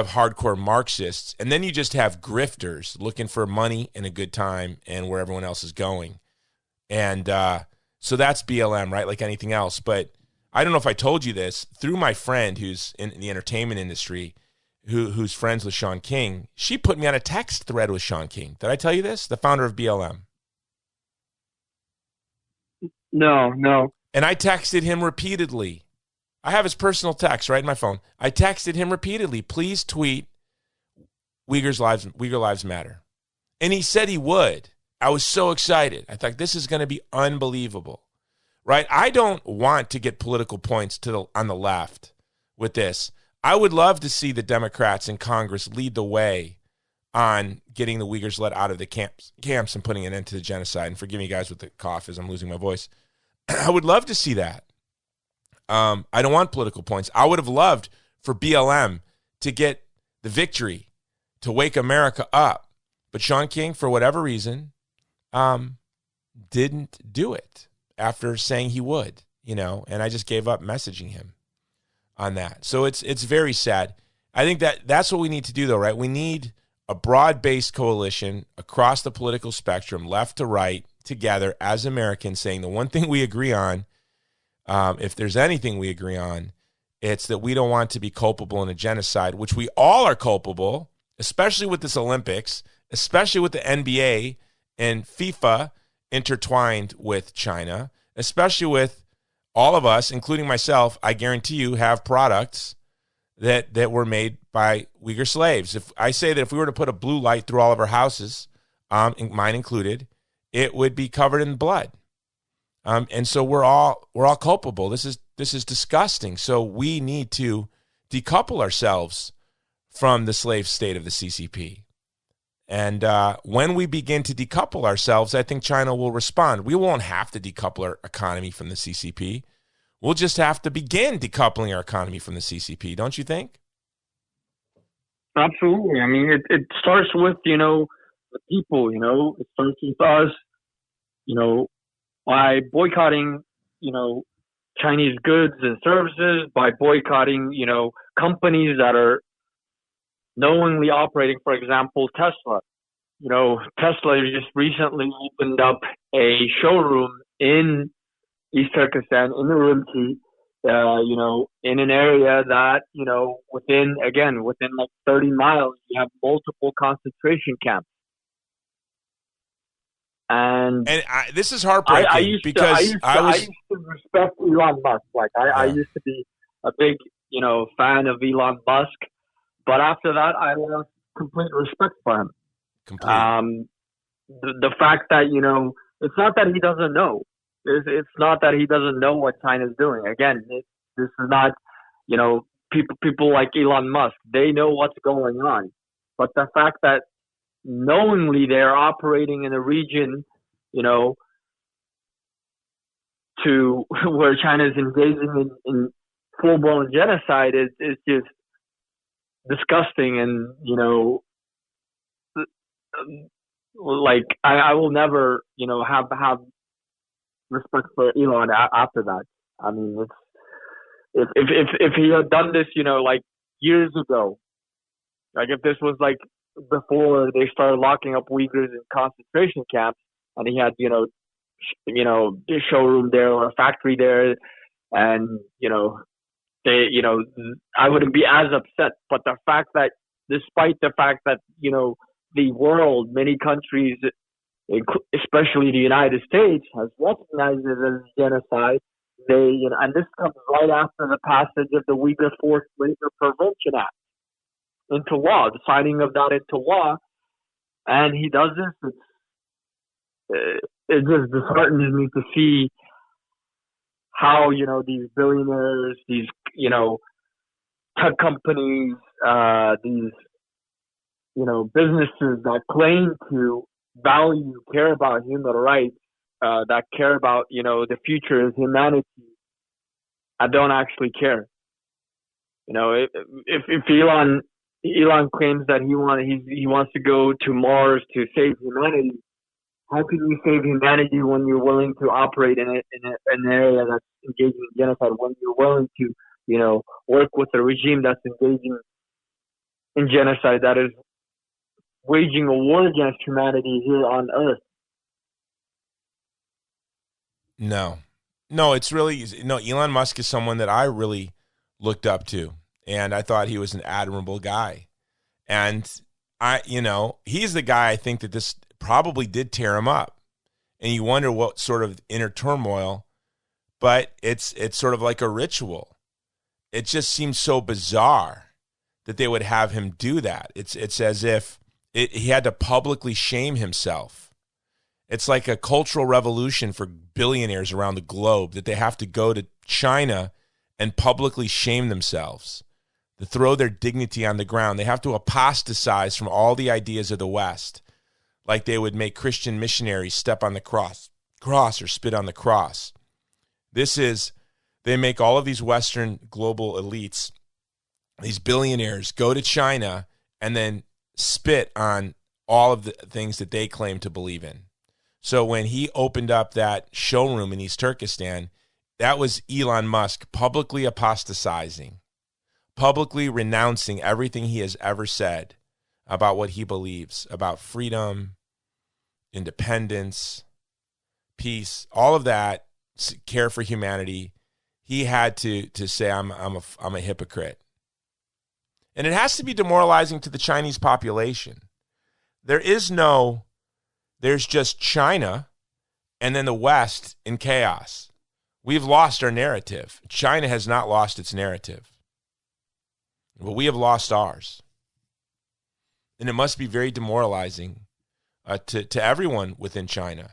hardcore Marxists, and then you just have grifters looking for money and a good time and where everyone else is going. And so that's BLM, right? Like anything else. But I don't know if I told you this. Through my friend who's in the entertainment industry, who's friends with Sean King, she put me on a text thread with Sean King. Did I tell you this? The founder of BLM. No. And I texted him repeatedly. I have his personal text right in my phone. I texted him repeatedly, please tweet Uyghur Lives Matter. And he said he would. I was so excited. I thought this is going to be unbelievable, right? I don't want to get political points on the left with this. I would love to see the Democrats in Congress lead the way on getting the Uyghurs let out of the camps and putting an end to the genocide. And forgive me, guys, with the cough as I'm losing my voice. I would love to see that. I don't want political points. I would have loved for BLM to get the victory, to wake America up. But Sean King, for whatever reason, didn't do it after saying he would, and I just gave up messaging him on that. So it's very sad. I think that's what we need to do, though, right? We need a broad-based coalition across the political spectrum, left to right, together as Americans, saying the one thing we agree on, if there's anything we agree on, it's that we don't want to be culpable in a genocide, which we all are culpable, especially with this Olympics, especially with the NBA and FIFA intertwined with China, especially with all of us, including myself, I guarantee you, have products that were made by Uyghur slaves. If I say that if we were to put a blue light through all of our houses, mine included, it would be covered in blood. And so we're all culpable. This is disgusting. So we need to decouple ourselves from the slave state of the CCP. And when we begin to decouple ourselves, I think China will respond. We won't have to decouple our economy from the CCP. We'll just have to begin decoupling our economy from the CCP, don't you think? Absolutely. I mean, it starts with, the people, it starts with us, you know, by boycotting, you know, Chinese goods and services, by boycotting, companies that are knowingly operating, for example, Tesla. Tesla just recently opened up a showroom in East Turkestan, in Urumqi, in an area that, within like 30 miles, you have multiple concentration camps. And this is I heartbreaking used to, I because used to, I used to respect Elon Musk. Like I Yeah. used to be a big, fan of Elon Musk. But after that, I lost complete respect for him. complete. The fact that, it's not that he doesn't know. It's not that he doesn't know what China's doing. Again, this is not, people like Elon Musk. They know what's going on. But the fact that knowingly they're operating in a region, to where China is engaging in full-blown genocide is just disgusting. And, like I will never, have respect for Elon after that. I mean, if he had done this, like years ago, like if this was like before they started locking up Uyghurs in concentration camps, and he had, a showroom there or a factory there, and I wouldn't be as upset. But the fact that, despite the fact that, the world, many countries, especially the United States, has recognized it as genocide. And this comes right after the passage of the Uyghur Forced Labor Prevention Act into law, the signing of that into law. And he does this. It just disheartens me to see how, these billionaires, these, tech companies, these, businesses that claim to care about human rights, that care about, the future of humanity, I don't actually care. If Elon claims that he wants to go to Mars to save humanity, how can you save humanity when you're willing to operate in an area that's engaging in genocide? When you're willing to, work with a regime that's engaging in genocide, that is waging a war against humanity here on Earth? No, it's really easy. No, Elon Musk is someone that I really looked up to, and I thought he was an admirable guy. And he's the guy I think that this probably did tear him up. And you wonder what sort of inner turmoil, but it's sort of like a ritual. It just seems so bizarre that they would have him do that. It's as if he had to publicly shame himself. It's like a cultural revolution for billionaires around the globe that they have to go to China and publicly shame themselves, to throw their dignity on the ground. They have to apostatize from all the ideas of the West, like they would make Christian missionaries step on the cross or spit on the cross. They make all of these Western global elites, these billionaires, go to China and then spit on all of the things that they claim to believe in. So when he opened up that showroom in East Turkestan, that was Elon Musk publicly apostatizing, publicly renouncing everything he has ever said about what he believes about freedom, independence, peace, all of that, care for humanity. He had to say, I'm a hypocrite. And it has to be demoralizing to the Chinese population. There's just China and then the West in chaos. We've lost our narrative. China has not lost its narrative, but we have lost ours. And it must be very demoralizing to everyone within China,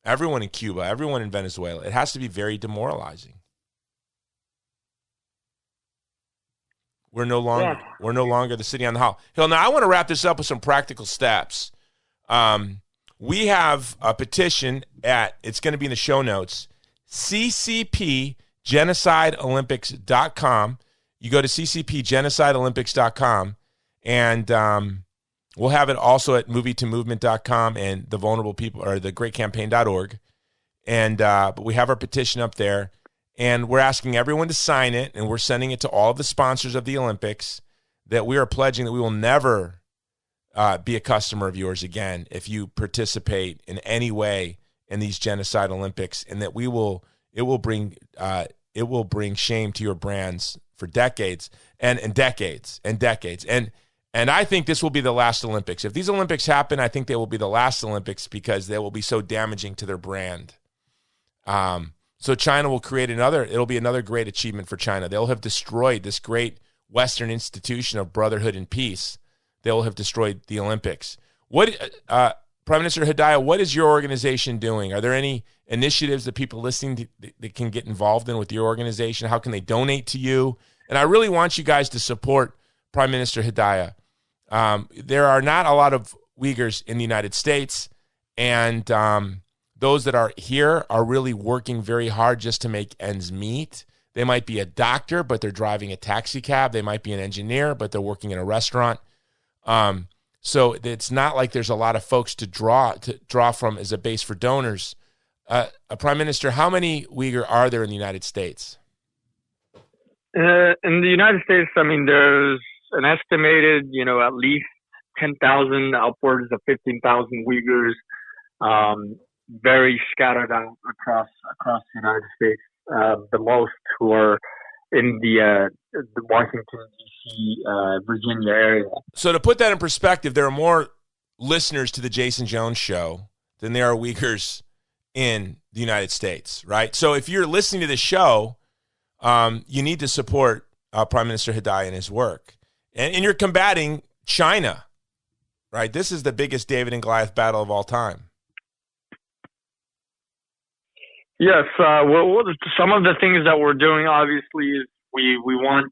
everyone in Cuba, everyone in Venezuela. It has to be very demoralizing. We're no longer the city on the hill. Now, I want to wrap this up with some practical steps. We have a petition it's going to be in the show notes, ccpgenocideolympics.com. You go to ccpgenocideolympics.com, And we'll have it also at movie2movement.com and the vulnerable people or the greatcampaign.org. And but we have our petition up there, and we're asking everyone to sign it, and we're sending it to all of the sponsors of the Olympics, that we are pledging that we will never be a customer of yours again if you participate in any way in these genocide Olympics, and that it will bring shame to your brands for decades and decades and decades. And I think this will be the last Olympics. If these Olympics happen, I think they will be the last Olympics because they will be so damaging to their brand. So China will it'll be another great achievement for China. They'll have destroyed this great Western institution of brotherhood and peace. They will have destroyed the Olympics. What, Prime Minister Hudayar, what is your organization doing? Are there any initiatives that people listening that can get involved in with your organization? How can they donate to you? And I really want you guys to support Prime Minister Hudayar. There are not a lot of Uyghurs in the United States, and those that are here are really working very hard just to make ends meet. They might be a doctor, but they're driving a taxi cab. They might be an engineer, but they're working in a restaurant. So it's not like there's a lot of folks to draw from as a base for donors. Prime Minister, how many Uyghur are there in the United States? In the United States, I mean, there's an estimated, at least 10,000, upwards of 15,000 Uyghurs, very scattered out across the United States. The most who are in the Washington, D.C., Virginia area. So to put that in perspective, there are more listeners to the Jason Jones Show than there are Uyghurs in the United States, right? So if you're listening to this show, you need to support Prime Minister Hudayar and his work. And you're combating China, right? This is the biggest David and Goliath battle of all time. Yes. Well, some of the things that we're doing, obviously, is we want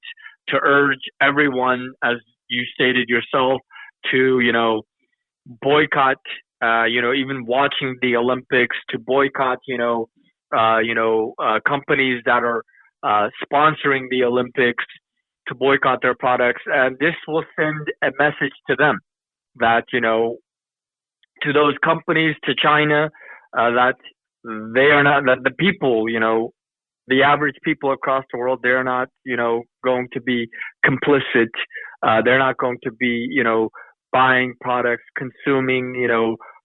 to urge everyone, as you stated yourself, to, boycott, even watching the Olympics, to boycott, companies that are sponsoring the Olympics, to boycott their products. And this will send a message to them that, to those companies, to China, that they are not, that the people, the average people across the world, they're not, going to be complicit. They're not going to be, buying products, consuming,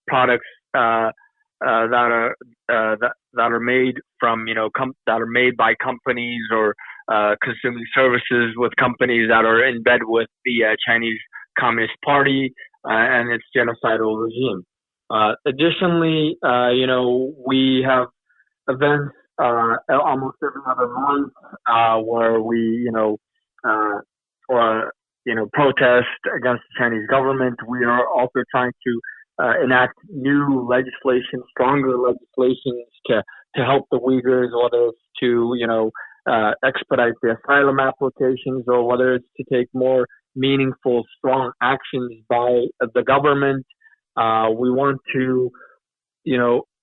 products that are made from, that are made by companies, or consuming services with companies that are in bed with the Chinese Communist Party and its genocidal regime. Additionally, we have events almost every other month where we, protest against the Chinese government. We are also trying to enact new legislation, stronger legislations to help the Uyghurs, whether it's to, expedite the asylum applications, or whether it's to take more meaningful, strong actions by the government. We want to,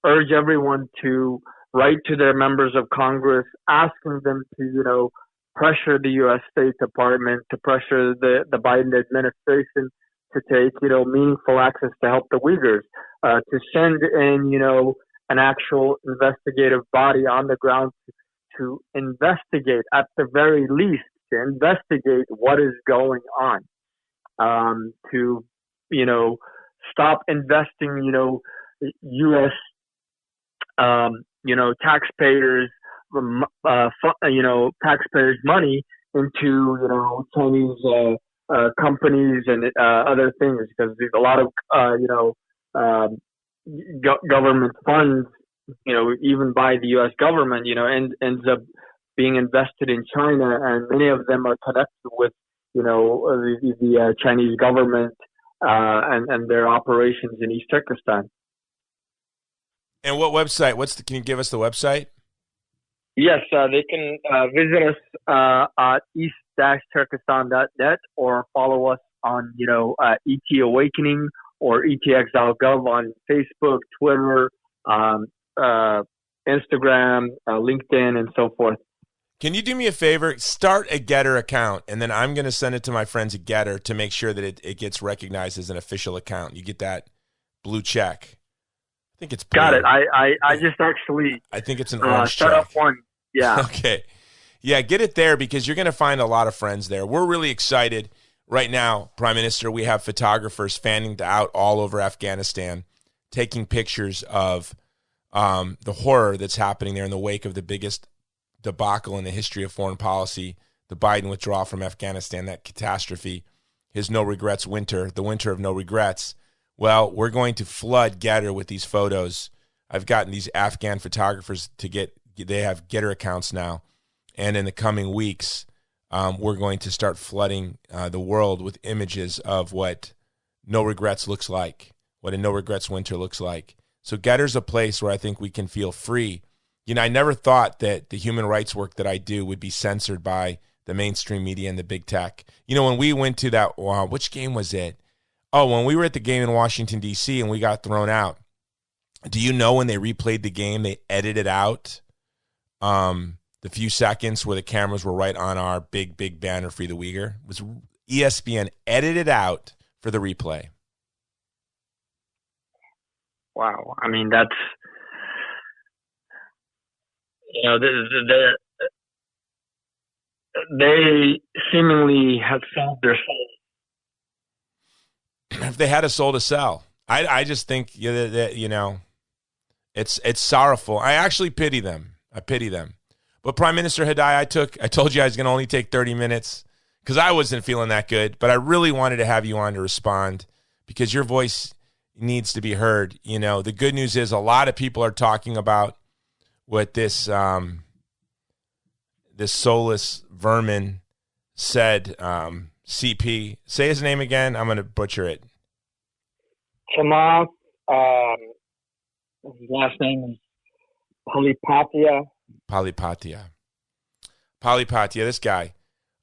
urge everyone to write to their members of Congress, asking them to, pressure the U.S. State Department, to pressure the Biden administration to take, meaningful actions to help the Uyghurs, to send in, an actual investigative body on the ground to investigate, at the very least, to investigate what is going on, to, stop investing, U.S., taxpayers, taxpayers' money into, Chinese companies and other things, because there's a lot of, government funds, even by the U.S. government, ends up being invested in China, and many of them are connected with, the Chinese government and their operations in East Turkestan. And what website? Can you give us the website? Yes, they can visit us at east-turkestan.net, or follow us on, ET Awakening or etx.gov on Facebook, Twitter, Instagram, LinkedIn, and so forth. Can you do me a favor? Start a Getter account, and then I'm going to send it to my friends at Getter to make sure that it gets recognized as an official account. You get that blue check. I think it's blue. Got it. I just actually I think it's an orange set check. up one. Yeah. Okay. Yeah, get it there because you're going to find a lot of friends there. We're really excited right now, Prime Minister. We have photographers fanning out all over Afghanistan, taking pictures of the horror that's happening there in the wake of the biggest debacle in the history of foreign policy, the Biden withdrawal from Afghanistan, that catastrophe, his no regrets winter, the winter of no regrets. Well, we're going to flood Getter with these photos. I've gotten these Afghan photographers they have Getter accounts now. And in the coming weeks, we're going to start flooding the world with images of what no regrets looks like, what a no regrets winter looks like. So Getter's a place where I think we can feel free. You know, I never thought that the human rights work that I do would be censored by the mainstream media and the big tech. You know, when we went to that, which game was it? Oh, when we were at the game in Washington, D.C. and we got thrown out. Do you know when they replayed the game, they edited out the few seconds where the cameras were right on our big banner, Free the Uyghur? It was ESPN edited out for the replay. Wow. I mean, that's, you know, they seemingly have sold their soul. If they had a soul to sell, I just think that, you know, it's sorrowful. I actually pity them. I pity them. But Prime Minister Hudayar, I told you I was going to only take 30 minutes because I wasn't feeling that good, but I really wanted to have you on to respond because your voice needs to be heard. You know, the good news is a lot of people are talking about what this soulless vermin said. CP, say his name again. I'm going to butcher it. Chamath, his last name is Polypatia, this guy.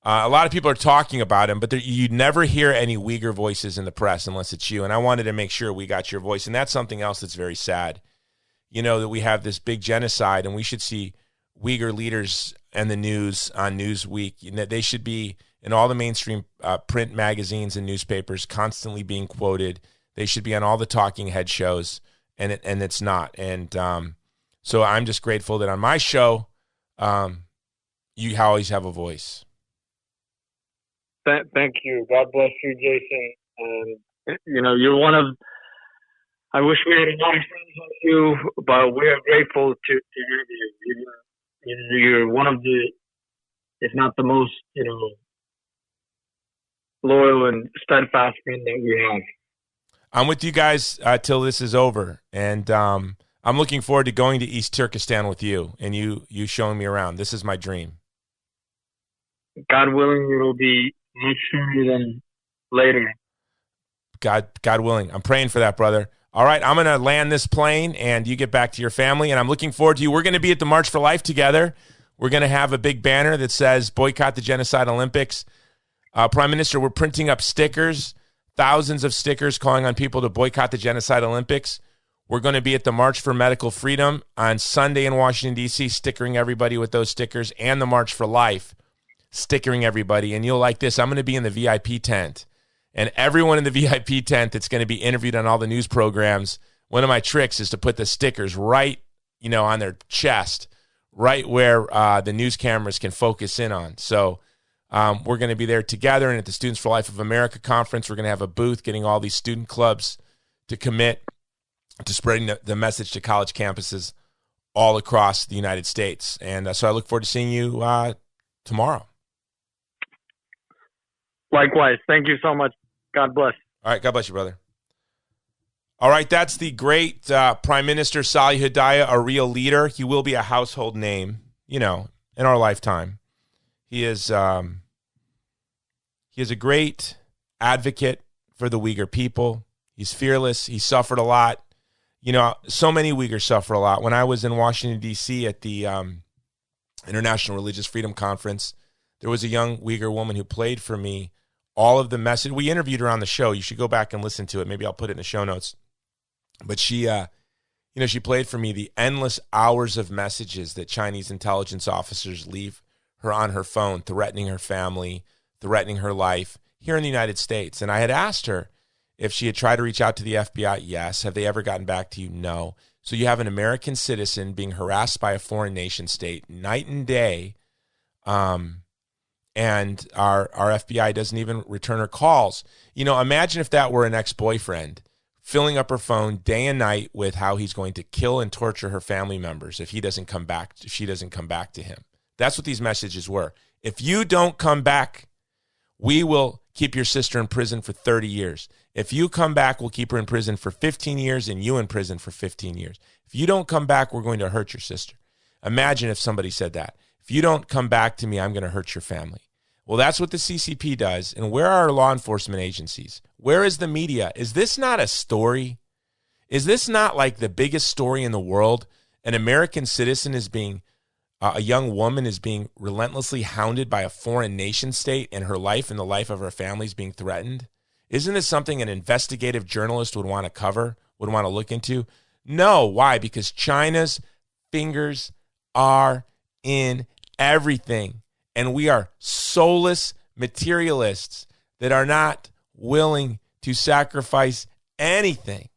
A lot of people are talking about him, but you never hear any Uyghur voices in the press unless it's you. And I wanted to make sure we got your voice. And that's something else that's very sad. You know, that we have this big genocide, and we should see Uyghur leaders and the news on Newsweek. You know, they should be in all the mainstream print magazines and newspapers, constantly being quoted. They should be on all the talking head shows, and it's not. And so I'm just grateful that on my show, you always have a voice. Thank you. God bless you, Jason. And you know, you're one of. I wish we had a lot of friends like you, but we are grateful to have you. You're one of the, if not the most, you know, loyal and steadfast friend that we have. I'm with you guys till this is over, and I'm looking forward to going to East Turkestan with you and you showing me around. This is my dream. God willing, it'll be much sooner than later. God willing. I'm praying for that, brother. All right, I'm going to land this plane, and you get back to your family, and I'm looking forward to you. We're going to be at the March for Life together. We're going to have a big banner that says, Boycott the Genocide Olympics. Prime Minister, we're printing up stickers, thousands of stickers calling on people to boycott the Genocide Olympics. We're going to be at the March for Medical Freedom on Sunday in Washington, D.C., stickering everybody with those stickers, and the March for Life, stickering everybody. And you'll like this. I'm going to be in the VIP tent. And everyone in the VIP tent that's going to be interviewed on all the news programs, one of my tricks is to put the stickers right, you know, on their chest, right where the news cameras can focus in on. So we're going to be there together. And at the Students for Life of America conference, we're going to have a booth getting all these student clubs to commit to spreading the message to college campuses all across the United States. And so I look forward to seeing you tomorrow. Likewise. Thank you so much. God bless. All right. God bless you, brother. All right. That's the great Prime Minister Salih Hudayar, a real leader. He will be a household name, you know, in our lifetime. He is a great advocate for the Uyghur people. He's fearless. He suffered a lot. You know, so many Uyghurs suffer a lot. When I was in Washington, D.C. at the International Religious Freedom Conference, there was a young Uyghur woman who played for me all of the message. We interviewed her on the show. You should go back and listen to it. Maybe I'll put it in the show notes. But she, she played for me the endless hours of messages that Chinese intelligence officers leave her on her phone, threatening her family, threatening her life here in the United States. And I had asked her if she had tried to reach out to the FBI. Yes. Have they ever gotten back to you? No. So you have an American citizen being harassed by a foreign nation state night and day, and our FBI doesn't even return her calls. You know, imagine if that were an ex-boyfriend filling up her phone day and night with how he's going to kill and torture her family members if she doesn't come back to him. That's what these messages were. If you don't come back, we will keep your sister in prison for 30 years. If you come back, we'll keep her in prison for 15 years and you in prison for 15 years. If you don't come back, we're going to hurt your sister. Imagine if somebody said that. If you don't come back to me, I'm going to hurt your family. Well, that's what the CCP does. And where are our law enforcement agencies? Where is the media? Is this not a story? Is this not like the biggest story in the world? An American citizen is being, a young woman is being relentlessly hounded by a foreign nation state, and her life and the life of her family is being threatened. Isn't this something an investigative journalist would want to cover, would want to look into? No. Why? Because China's fingers are in everything. And we are soulless materialists that are not willing to sacrifice anything.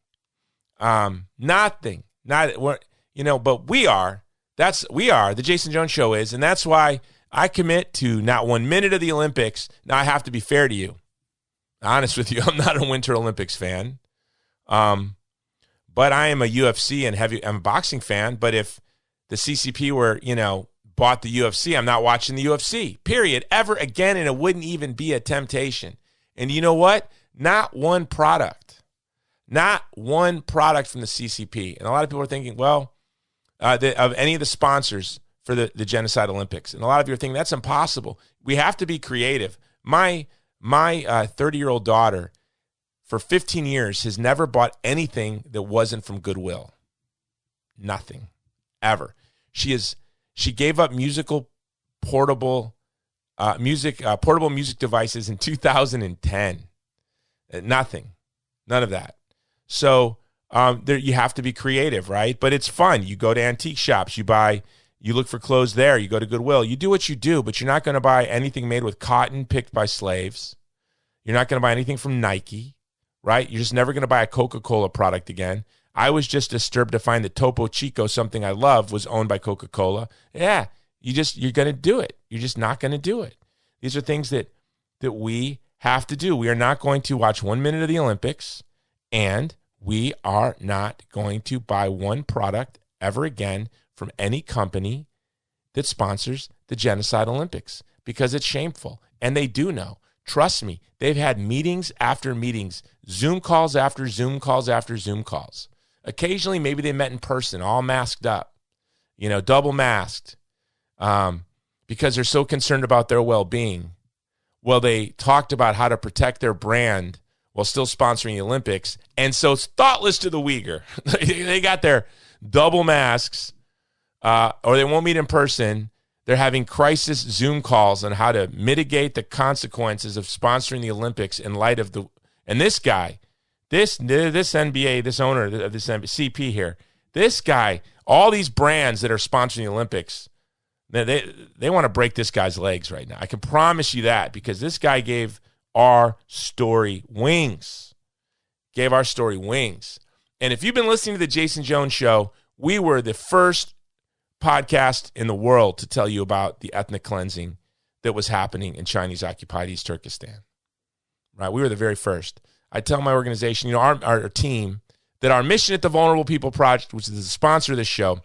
Nothing. But we are. The Jason Jones Show is. And that's why I commit to not 1 minute of the Olympics. Now, I have to be fair to you. Honest with you, I'm not a Winter Olympics fan. But I am a UFC and I'm a boxing fan. But if the CCP were, bought the UFC, I'm not watching the UFC, period, ever again, and it wouldn't even be a temptation. And you know what? Not one product from the CCP. And a lot of people are thinking, well, of any of the sponsors for the Genocide Olympics. And a lot of you are thinking, that's impossible. We have to be creative. My 30-year-old daughter, for 15 years, has never bought anything that wasn't from Goodwill. Nothing, ever. She gave up portable music devices in 2010. Nothing, none of that. So you have to be creative, right? But it's fun. You go to antique shops, you look for clothes there. You go to Goodwill. You do what you do, but you're not going to buy anything made with cotton picked by slaves. You're not going to buy anything from Nike, right? You're just never going to buy a Coca-Cola product again. I was just disturbed to find that Topo Chico, something I love, was owned by Coca-Cola. Yeah, you're going to do it. You're just not going to do it. These are things that we have to do. We are not going to watch 1 minute of the Olympics, and we are not going to buy one product ever again from any company that sponsors the Genocide Olympics, because it's shameful. And they do know. Trust me, they've had meetings after meetings, Zoom calls after Zoom calls after Zoom calls. Occasionally, maybe they met in person, all masked up, double masked, because they're so concerned about their well-being. Well, they talked about how to protect their brand while still sponsoring the Olympics. And so it's thoughtless to the Uyghur. They got their double masks, or they won't meet in person. They're having crisis Zoom calls on how to mitigate the consequences of sponsoring the Olympics in light of and this guy, this NBA, this owner of this CP here, this guy, all these brands that are sponsoring the Olympics, they want to break this guy's legs right now. I can promise you that, because this guy gave our story wings. And if you've been listening to the Jason Jones Show, we were the first podcast in the world to tell you about the ethnic cleansing that was happening in Chinese-occupied East Turkestan. Right? We were the very first. I tell my organization, our team, that our mission at the Vulnerable People Project, which is the sponsor of this show,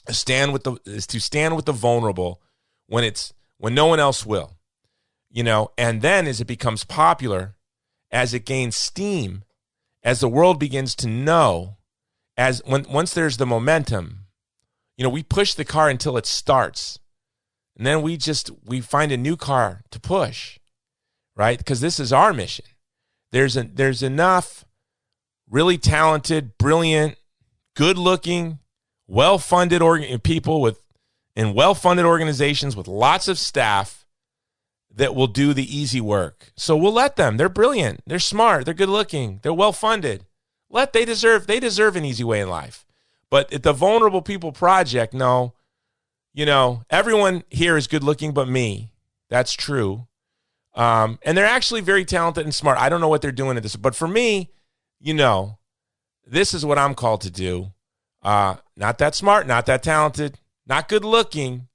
is to stand with the vulnerable when no one else will. And then as it becomes popular, as it gains steam, as the world begins to know, once there's the momentum, we push the car until it starts. And then we find a new car to push, right? Because this is our mission. There's enough really talented, brilliant, good-looking, well-funded people in well-funded organizations with lots of staff that will do the easy work. So we'll let them. They're brilliant. They're smart. They're good-looking. They're well-funded. They deserve an easy way in life. But at the Vulnerable People Project, no, everyone here is good looking but me. That's true. And they're actually very talented and smart. I don't know what they're doing at this, but for me, this is what I'm called to do. Not that smart, not that talented, not good looking,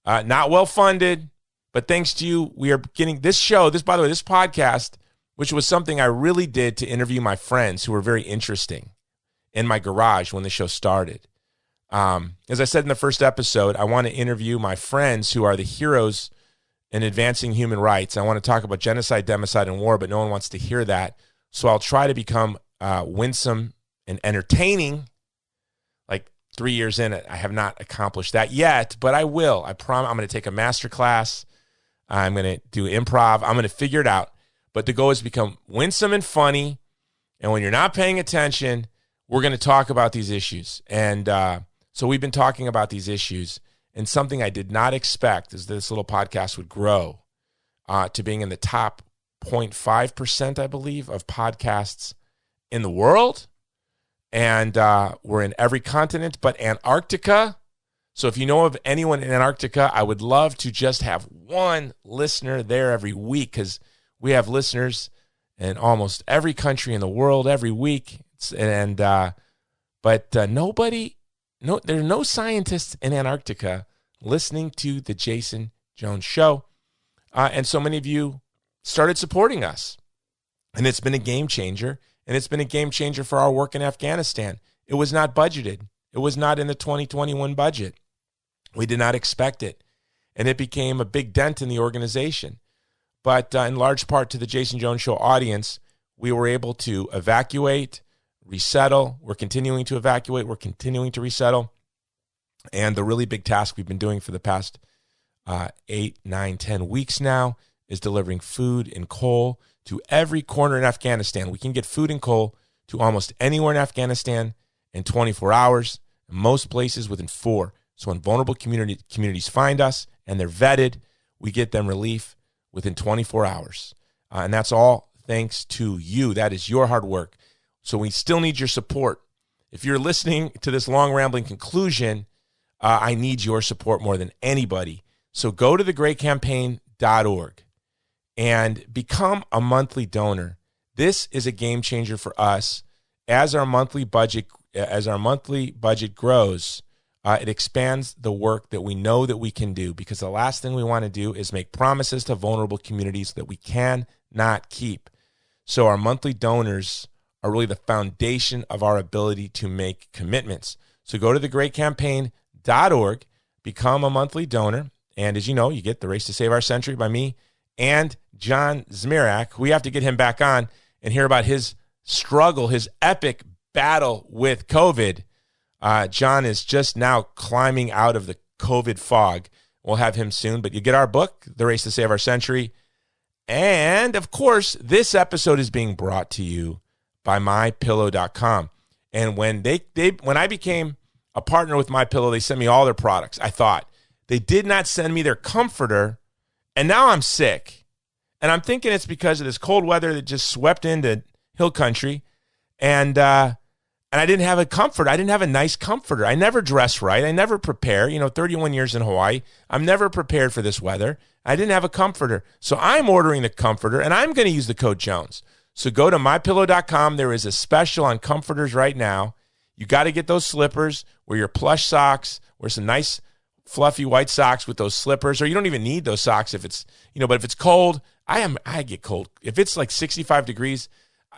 not well funded, but thanks to you, we are getting this show. By the way, this podcast, which was something I really did to interview my friends who were very interesting in my garage when the show started. As I said in the first episode, I want to interview my friends who are the heroes in advancing human rights. I want to talk about genocide, democide, and war, but no one wants to hear that. So I'll try to become winsome and entertaining. Like 3 years in it, I have not accomplished that yet, but I will. I promise. I'm going to take a master class. I'm going to do improv. I'm going to figure it out. But the goal is to become winsome and funny. And when you're not paying attention, we're going to talk about these issues. And so we've been talking about these issues. And something I did not expect is this little podcast would grow to being in the top 0.5%, I believe, of podcasts in the world. And we're in every continent but Antarctica. So if you know of anyone in Antarctica, I would love to just have one listener there every week, because we have listeners in almost every country in the world every week. But nobody, there are no scientists in Antarctica listening to the Jason Jones Show. And so many of you started supporting us. And it's been a game changer. And it's been a game changer for our work in Afghanistan. It was not budgeted. It was not in the 2021 budget. We did not expect it. And it became a big dent in the organization. But in large part to the Jason Jones Show audience, we were able to evacuate, resettle. We're continuing to evacuate. We're continuing to resettle. And the really big task we've been doing for the past 8, 9, 10 weeks now is delivering food and coal to every corner in Afghanistan. We can get food and coal to almost anywhere in Afghanistan in 24 hours, in most places within 4. So when vulnerable communities find us and they're vetted, we get them relief within 24 hours. And that's all thanks to you. That is your hard work. So we still need your support. If you're listening to this long rambling conclusion, I need your support more than anybody. So go to thegreatcampaign.org and become a monthly donor. This is a game changer for us. As our monthly budget grows, it expands the work that we know that we can do, because the last thing we want to do is make promises to vulnerable communities that we cannot keep. So our monthly donors are really the foundation of our ability to make commitments. So go to thegreatcampaign.org, become a monthly donor, and as you know, you get The Race to Save Our Century by me and John Zmirak. We have to get him back on and hear about his struggle, his epic battle with COVID. John is just now climbing out of the COVID fog. We'll have him soon, but you get our book, The Race to Save Our Century. And of course, this episode is being brought to you by MyPillow.com. And when when I became a partner with MyPillow, they sent me all their products. I thought they did not send me their comforter, and now I'm sick. And I'm thinking it's because of this cold weather that just swept into hill country, and I didn't have a comforter. I didn't have a nice comforter. I never dress right. I never prepare. 31 years in Hawaii, I'm never prepared for this weather. I didn't have a comforter. So I'm ordering the comforter, and I'm going to use the code Jones. So go to MyPillow.com. There is a special on comforters right now. You got to get those slippers, wear your plush socks, wear some nice fluffy white socks with those slippers, or you don't even need those socks if it's, but if it's cold, I get cold. If it's like 65 degrees,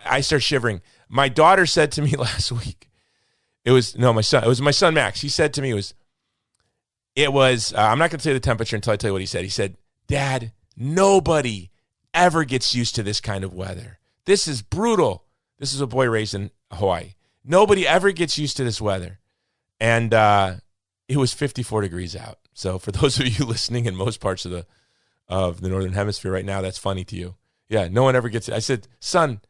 I start shivering. My daughter said to me last week, it was my son Max. He said to me, I'm not going to say the temperature until I tell you what he said. He said, "Dad, nobody ever gets used to this kind of weather. This is brutal." This is a boy raised in Hawaii. Nobody ever gets used to this weather. And it was 54 degrees out. So for those of you listening in most parts of the Northern Hemisphere right now, that's funny to you. Yeah, no one ever gets it. I said, "Son,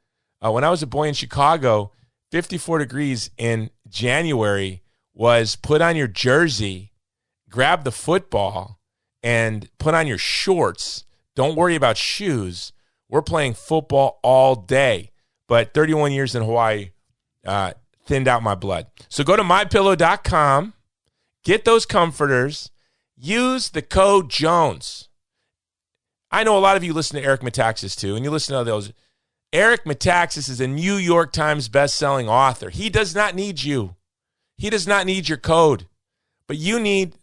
when I was a boy in Chicago, 54 degrees in January was put on your jersey, grab the football, and put on your shorts. Don't worry about shoes. We're playing football all day." But 31 years in Hawaii thinned out my blood. So go to MyPillow.com, get those comforters, use the code Jones. I know a lot of you listen to Eric Metaxas too, and you listen to those. Eric Metaxas is a New York Times best-selling author. He does not need you. He does not need your code. But you need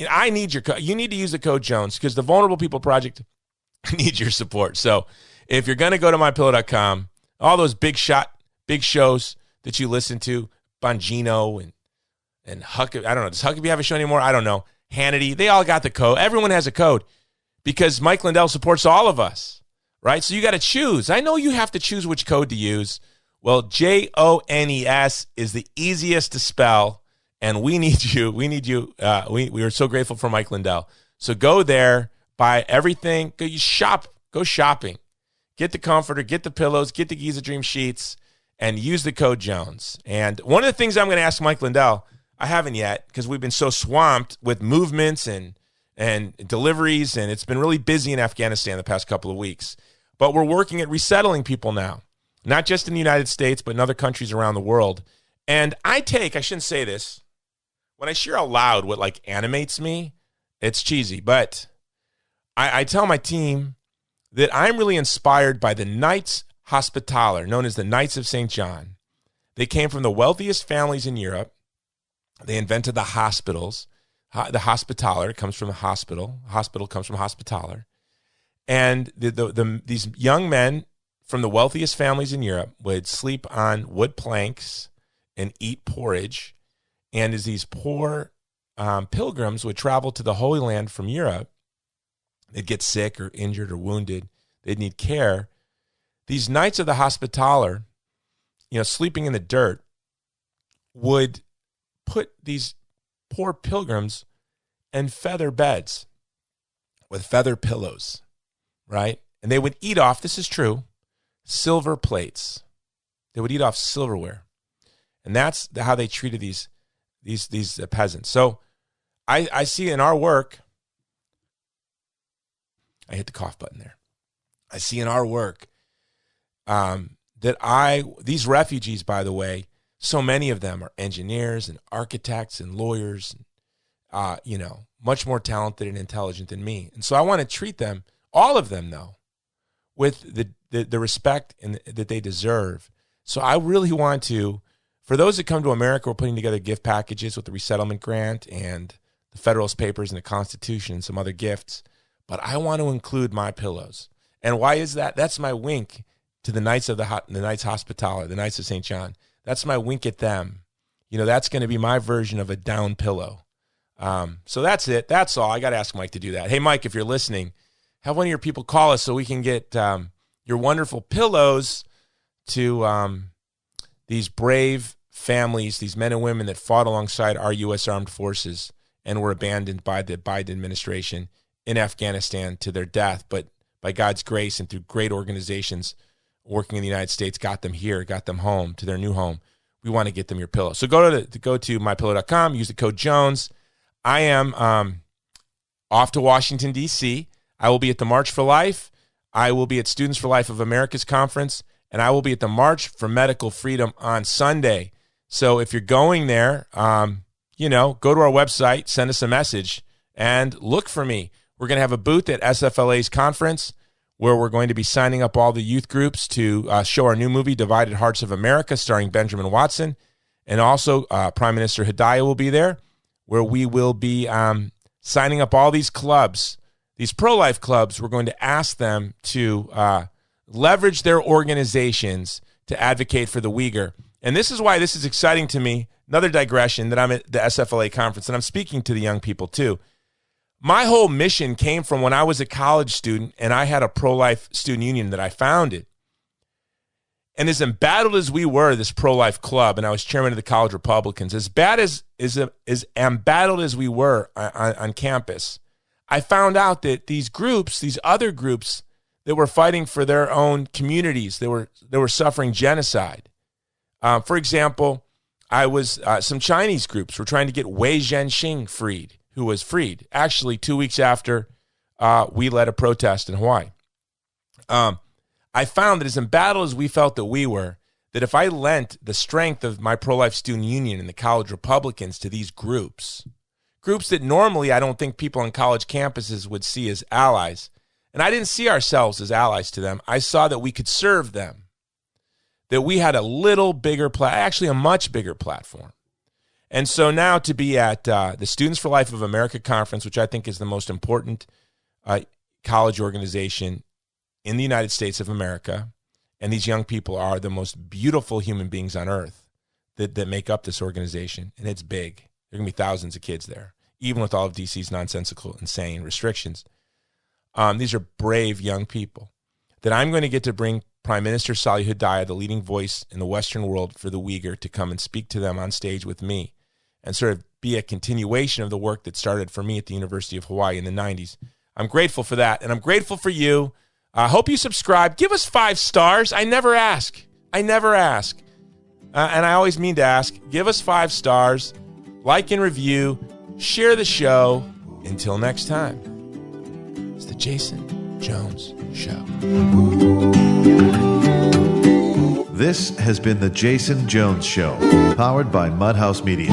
I need your code. You need to use the code Jones because the Vulnerable People Project needs your support. So if you're going to go to mypillow.com, all those big shows that you listen to, Bongino and Huck, I don't know, does Huckabee have a show anymore? I don't know. Hannity, they all got the code. Everyone has a code because Mike Lindell supports all of us, right? So you got to choose. I know you have to choose which code to use. Well, JONES is the easiest to spell, and we need you. We need you. We are so grateful for Mike Lindell. So go there, buy everything. Go shopping. Get the comforter, get the pillows, get the Giza Dream sheets, and use the code Jones. And one of the things I'm going to ask Mike Lindell, I haven't yet because we've been so swamped with movements and deliveries, and it's been really busy in Afghanistan the past couple of weeks. But we're working at resettling people now, not just in the United States, but in other countries around the world. And I shouldn't say this, when I share out loud what like animates me, it's cheesy, but I tell my team that I'm really inspired by the Knights Hospitaller, known as the Knights of St. John. They came from the wealthiest families in Europe. They invented the hospitals. The Hospitaller comes from the hospital. Hospital comes from Hospitaller. And these young men from the wealthiest families in Europe would sleep on wood planks and eat porridge. And as these poor pilgrims would travel to the Holy Land from Europe, they'd get sick or injured or wounded. They'd need care. These Knights of the Hospitaller, sleeping in the dirt, would put these poor pilgrims in feather beds with feather pillows, right? And they would eat off, this is true, silver plates. They would eat off silverware. And that's how they treated these peasants. So I see in our work, I hit the cough button there. I see in our work these refugees, by the way, so many of them are engineers and architects and lawyers, much more talented and intelligent than me. And so I want to treat them, all of them though, with the respect that they deserve. So I really want to, for those that come to America, we're putting together gift packages with the resettlement grant and the Federalist Papers and the Constitution and some other gifts. But I want to include my pillows. And why is that? That's my wink to the Knights of the Knights Hospitaller, the Knights of St. John. That's my wink at them. That's going to be my version of a down pillow. So that's it. That's all. I got to ask Mike to do that. Hey, Mike, if you're listening, have one of your people call us so we can get your wonderful pillows to these brave families, these men and women that fought alongside our U.S. Armed Forces and were abandoned by the Biden administration in Afghanistan to their death, but by God's grace and through great organizations working in the United States, got them here, got them home to their new home. We want to get them your pillow. So go to mypillow.com, use the code Jones. I am off to Washington, D.C. I will be at the March for Life. I will be at Students for Life of America's conference, and I will be at the March for Medical Freedom on Sunday. So if you're going there, go to our website, send us a message, and look for me. We're going to have a booth at SFLA's conference where we're going to be signing up all the youth groups to show our new movie, Divided Hearts of America, starring Benjamin Watson. And also Prime Minister Hudayar will be there, where we will be signing up all these clubs, these pro-life clubs. We're going to ask them to leverage their organizations to advocate for the Uyghur. And this is why this is exciting to me. Another digression, that I'm at the SFLA conference, and I'm speaking to the young people too. My whole mission came from when I was a college student and I had a pro-life student union that I founded. And as embattled as we were, this pro-life club, and I was chairman of the College Republicans, as embattled as we were on campus, I found out that these other groups that were fighting for their own communities, they were suffering genocide. For example, some Chinese groups were trying to get Wei Zhenxing freed, who was freed, actually 2 weeks after we led a protest in Hawaii. I found that as embattled as we felt that we were, that if I lent the strength of my pro-life student union and the college Republicans to these groups, groups that normally I don't think people on college campuses would see as allies. And I didn't see ourselves as allies to them. I saw that we could serve them, that we had a little bigger, actually a much bigger platform. And so now to be at the Students for Life of America Conference, which I think is the most important college organization in the United States of America, and these young people are the most beautiful human beings on earth that make up this organization, and it's big. There are going to be thousands of kids there, even with all of DC's nonsensical, insane restrictions. These are brave young people that I'm going to get to bring Prime Minister Hudayar, the leading voice in the Western world for the Uyghur, to come and speak to them on stage with me and sort of be a continuation of the work that started for me at the University of Hawaii in the 90s. I'm grateful for that, and I'm grateful for you. I hope you subscribe. Give us 5 stars. I never ask. And I always mean to ask. Give us 5 stars. Like and review. Share the show. Until next time, it's the Jason Jones Show. This has been the Jason Jones Show, powered by Mudhouse Media.